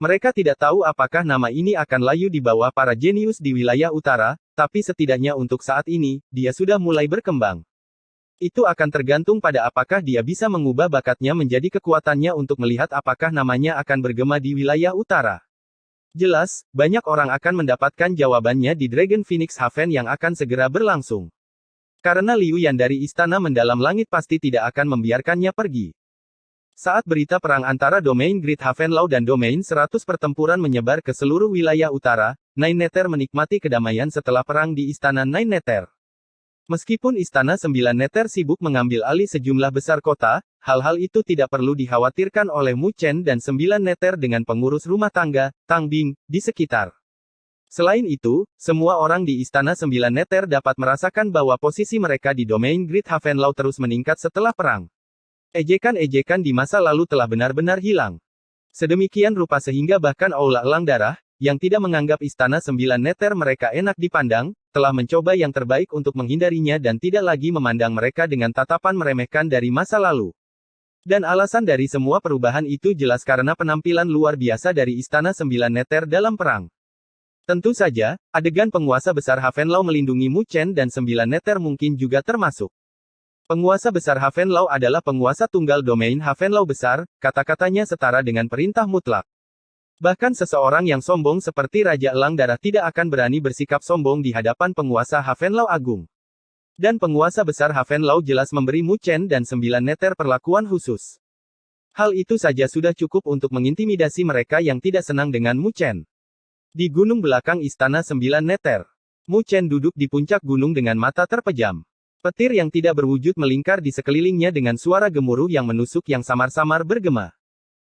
Mereka tidak tahu apakah nama ini akan layu di bawah para jenius di wilayah utara, tapi setidaknya untuk saat ini, dia sudah mulai berkembang. Itu akan tergantung pada apakah dia bisa mengubah bakatnya menjadi kekuatannya untuk melihat apakah namanya akan bergema di wilayah utara. Jelas, banyak orang akan mendapatkan jawabannya di Dragon Phoenix Haven yang akan segera berlangsung. Karena Liu Yan dari Istana Mendalam Langit pasti tidak akan membiarkannya pergi. Saat berita perang antara domain Great Havenlau dan domain 100 pertempuran menyebar ke seluruh wilayah utara, Nine Nether menikmati kedamaian setelah perang di Istana Nine Nether. Meskipun Istana 9 Nether sibuk mengambil alih sejumlah besar kota, hal-hal itu tidak perlu dikhawatirkan oleh Mu Chen dan 9 Nether dengan pengurus rumah tangga, Tang Bing, di sekitar. Selain itu, semua orang di Istana 9 Nether dapat merasakan bahwa posisi mereka di domain Great Havenlau terus meningkat setelah perang. Ejekan-ejekan di masa lalu telah benar-benar hilang. Sedemikian rupa sehingga bahkan Aula Elang Darah, yang tidak menganggap Istana 9 Nether mereka enak dipandang, telah mencoba yang terbaik untuk menghindarinya dan tidak lagi memandang mereka dengan tatapan meremehkan dari masa lalu. Dan alasan dari semua perubahan itu jelas karena penampilan luar biasa dari Istana 9 Nether dalam perang. Tentu saja, adegan penguasa besar Havenlau melindungi Mu Chen dan 9 Nether mungkin juga termasuk. Penguasa besar Havenlau adalah penguasa tunggal domain Havenlau besar, kata-katanya setara dengan perintah mutlak. Bahkan seseorang yang sombong seperti Raja Elang Darah tidak akan berani bersikap sombong di hadapan penguasa Havenlau Agung. Dan penguasa besar Havenlau jelas memberi Mu Chen dan 9 Nether perlakuan khusus. Hal itu saja sudah cukup untuk mengintimidasi mereka yang tidak senang dengan Mu Chen. Di gunung belakang Istana 9 Nether, Mu Chen duduk di puncak gunung dengan mata terpejam. Petir yang tidak berwujud melingkar di sekelilingnya dengan suara gemuruh yang menusuk yang samar-samar bergema.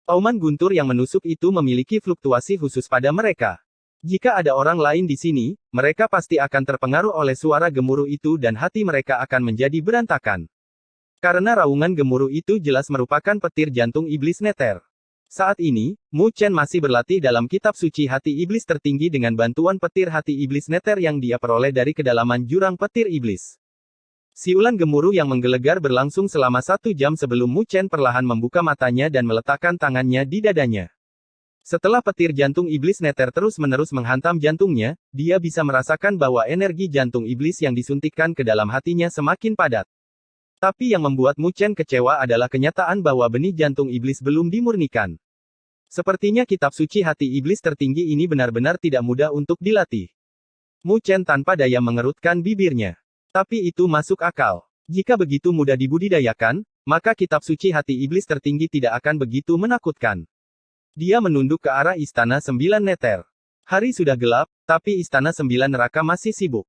Auman guntur yang menusuk itu memiliki fluktuasi khusus pada mereka. Jika ada orang lain di sini, mereka pasti akan terpengaruh oleh suara gemuruh itu dan hati mereka akan menjadi berantakan. Karena raungan gemuruh itu jelas merupakan petir jantung iblis Nether. Saat ini, Mu Chen masih berlatih dalam kitab suci hati iblis tertinggi dengan bantuan petir hati iblis Nether yang dia peroleh dari kedalaman jurang petir iblis. Siulan gemuruh yang menggelegar berlangsung selama 1 jam sebelum Mu Chen perlahan membuka matanya dan meletakkan tangannya di dadanya. Setelah petir jantung iblis Nether terus-menerus menghantam jantungnya, dia bisa merasakan bahwa energi jantung iblis yang disuntikkan ke dalam hatinya semakin padat. Tapi yang membuat Mu Chen kecewa adalah kenyataan bahwa benih jantung iblis belum dimurnikan. Sepertinya kitab suci hati iblis tertinggi ini benar-benar tidak mudah untuk dilatih. Mu Chen tanpa daya mengerutkan bibirnya. Tapi itu masuk akal. Jika begitu mudah dibudidayakan, maka kitab suci hati iblis tertinggi tidak akan begitu menakutkan. Dia menunduk ke arah Istana 9 Nether. Hari sudah gelap, tapi Istana 9 Neraka masih sibuk.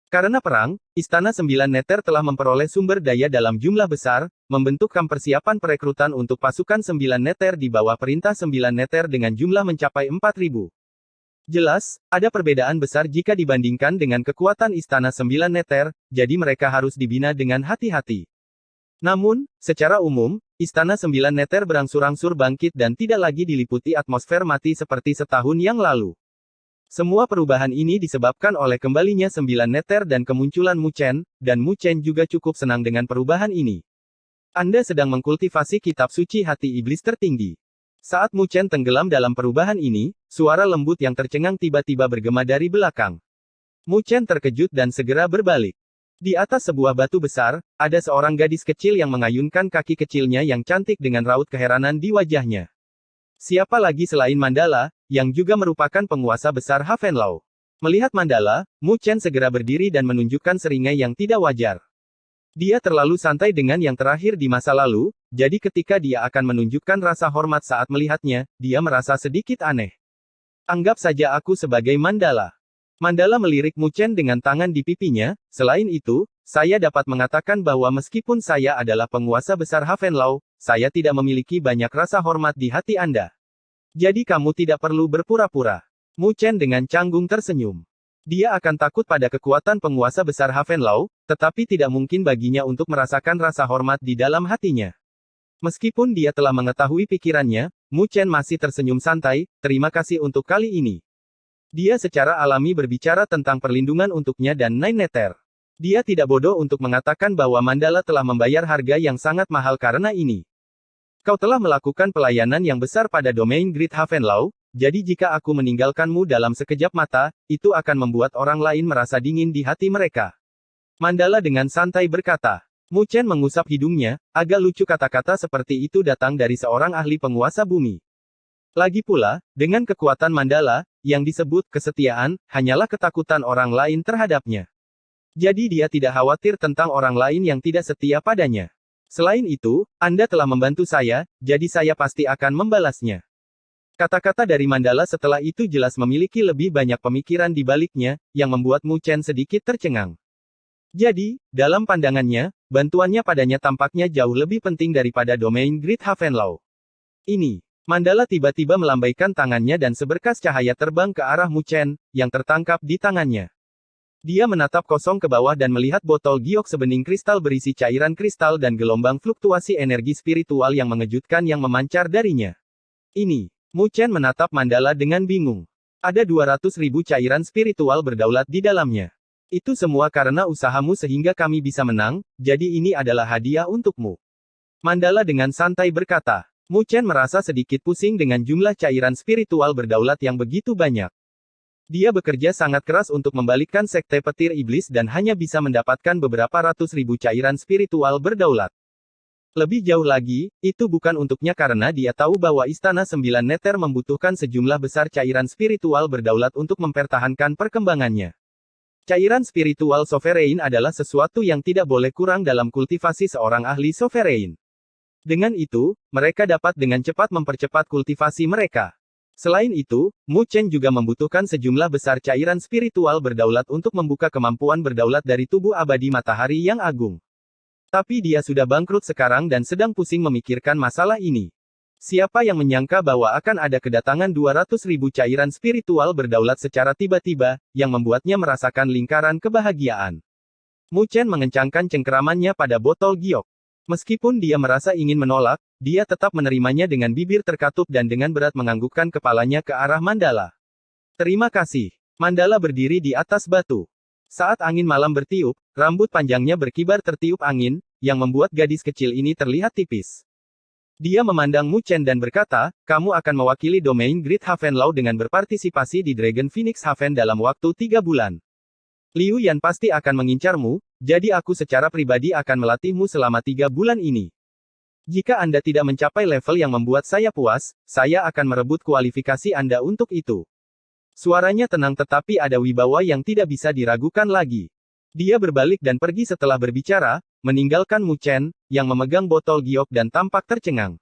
Karena perang, Istana 9 Nether telah memperoleh sumber daya dalam jumlah besar, membentuk kamp persiapan perekrutan untuk pasukan 9 Nether di bawah perintah 9 Nether dengan jumlah mencapai 4.000. Jelas, ada perbedaan besar jika dibandingkan dengan kekuatan Istana Sembilan Neter, jadi mereka harus dibina dengan hati-hati. Namun, secara umum, Istana Sembilan Neter berangsur-angsur bangkit dan tidak lagi diliputi atmosfer mati seperti setahun yang lalu. Semua perubahan ini disebabkan oleh kembalinya Sembilan Neter dan kemunculan Mu Chen, dan Mu Chen juga cukup senang dengan perubahan ini. Anda sedang mengkultivasi kitab suci hati iblis tertinggi. Saat Mu Chen tenggelam dalam perubahan ini, suara lembut yang tercengang tiba-tiba bergema dari belakang. Mu Chen terkejut dan segera berbalik. Di atas sebuah batu besar, ada seorang gadis kecil yang mengayunkan kaki kecilnya yang cantik dengan raut keheranan di wajahnya. Siapa lagi selain Mandala, yang juga merupakan penguasa besar Havenlau. Melihat Mandala, Mu Chen segera berdiri dan menunjukkan seringai yang tidak wajar. Dia terlalu santai dengan yang terakhir di masa lalu, jadi ketika dia akan menunjukkan rasa hormat saat melihatnya, dia merasa sedikit aneh. Anggap saja aku sebagai Mandala. Mandala melirik Mu Chen dengan tangan di pipinya, selain itu, saya dapat mengatakan bahwa meskipun saya adalah penguasa besar Havenlau, saya tidak memiliki banyak rasa hormat di hati Anda. Jadi kamu tidak perlu berpura-pura. Mu Chen dengan canggung tersenyum. Dia akan takut pada kekuatan penguasa besar Havenlau, tetapi tidak mungkin baginya untuk merasakan rasa hormat di dalam hatinya. Meskipun dia telah mengetahui pikirannya, Mu Chen masih tersenyum santai, terima kasih untuk kali ini. Dia secara alami berbicara tentang perlindungan untuknya dan Nine Nether. Dia tidak bodoh untuk mengatakan bahwa Mandala telah membayar harga yang sangat mahal karena ini. Kau telah melakukan pelayanan yang besar pada domain Great Havenlau, jadi jika aku meninggalkanmu dalam sekejap mata, itu akan membuat orang lain merasa dingin di hati mereka. Mandala dengan santai berkata. Mu Chen mengusap hidungnya, agak lucu kata-kata seperti itu datang dari seorang ahli penguasa bumi. Lagi pula, dengan kekuatan Mandala, yang disebut kesetiaan, hanyalah ketakutan orang lain terhadapnya. Jadi dia tidak khawatir tentang orang lain yang tidak setia padanya. Selain itu, Anda telah membantu saya, jadi saya pasti akan membalasnya. Kata-kata dari Mandala setelah itu jelas memiliki lebih banyak pemikiran di baliknya, yang membuat Mu Chen sedikit tercengang. Jadi, dalam pandangannya, bantuannya padanya tampaknya jauh lebih penting daripada domain Great Havenlau. Ini. Mandala tiba-tiba melambaikan tangannya dan seberkas cahaya terbang ke arah Mu Chen, yang tertangkap di tangannya. Dia menatap kosong ke bawah dan melihat botol giok sebening kristal berisi cairan kristal dan gelombang fluktuasi energi spiritual yang mengejutkan yang memancar darinya. Ini. Mu Chen menatap Mandala dengan bingung. Ada 200.000 cairan spiritual berdaulat di dalamnya. Itu semua karena usahamu sehingga kami bisa menang, jadi ini adalah hadiah untukmu. Mandala dengan santai berkata. Mu Chen merasa sedikit pusing dengan jumlah cairan spiritual berdaulat yang begitu banyak. Dia bekerja sangat keras untuk membalikkan sekte petir iblis dan hanya bisa mendapatkan beberapa ratus ribu cairan spiritual berdaulat. Lebih jauh lagi, itu bukan untuknya karena dia tahu bahwa Istana Sembilan Nether membutuhkan sejumlah besar cairan spiritual berdaulat untuk mempertahankan perkembangannya. Cairan spiritual sovereign adalah sesuatu yang tidak boleh kurang dalam kultivasi seorang ahli sovereign. Dengan itu, mereka dapat dengan cepat mempercepat kultivasi mereka. Selain itu, Mu Chen juga membutuhkan sejumlah besar cairan spiritual berdaulat untuk membuka kemampuan berdaulat dari tubuh abadi matahari yang agung. Tapi dia sudah bangkrut sekarang dan sedang pusing memikirkan masalah ini. Siapa yang menyangka bahwa akan ada kedatangan 200.000 cairan spiritual berdaulat secara tiba-tiba, yang membuatnya merasakan lingkaran kebahagiaan. Mu Chen mengencangkan cengkeramannya pada botol giok. Meskipun dia merasa ingin menolak, dia tetap menerimanya dengan bibir terkatup dan dengan berat menganggukkan kepalanya ke arah Mandala. Terima kasih. Mandala berdiri di atas batu. Saat angin malam bertiup, rambut panjangnya berkibar tertiup angin, yang membuat gadis kecil ini terlihat tipis. Dia memandang Mu Chen dan berkata, kamu akan mewakili domain Great Havenlau dengan berpartisipasi di Dragon Phoenix Haven dalam waktu 3 bulan. Liu Yan pasti akan mengincarmu, jadi aku secara pribadi akan melatihmu selama 3 bulan ini. Jika Anda tidak mencapai level yang membuat saya puas, saya akan merebut kualifikasi Anda untuk itu. Suaranya tenang tetapi ada wibawa yang tidak bisa diragukan lagi. Dia berbalik dan pergi setelah berbicara, meninggalkan Mu Chen, yang memegang botol giok dan tampak tercengang.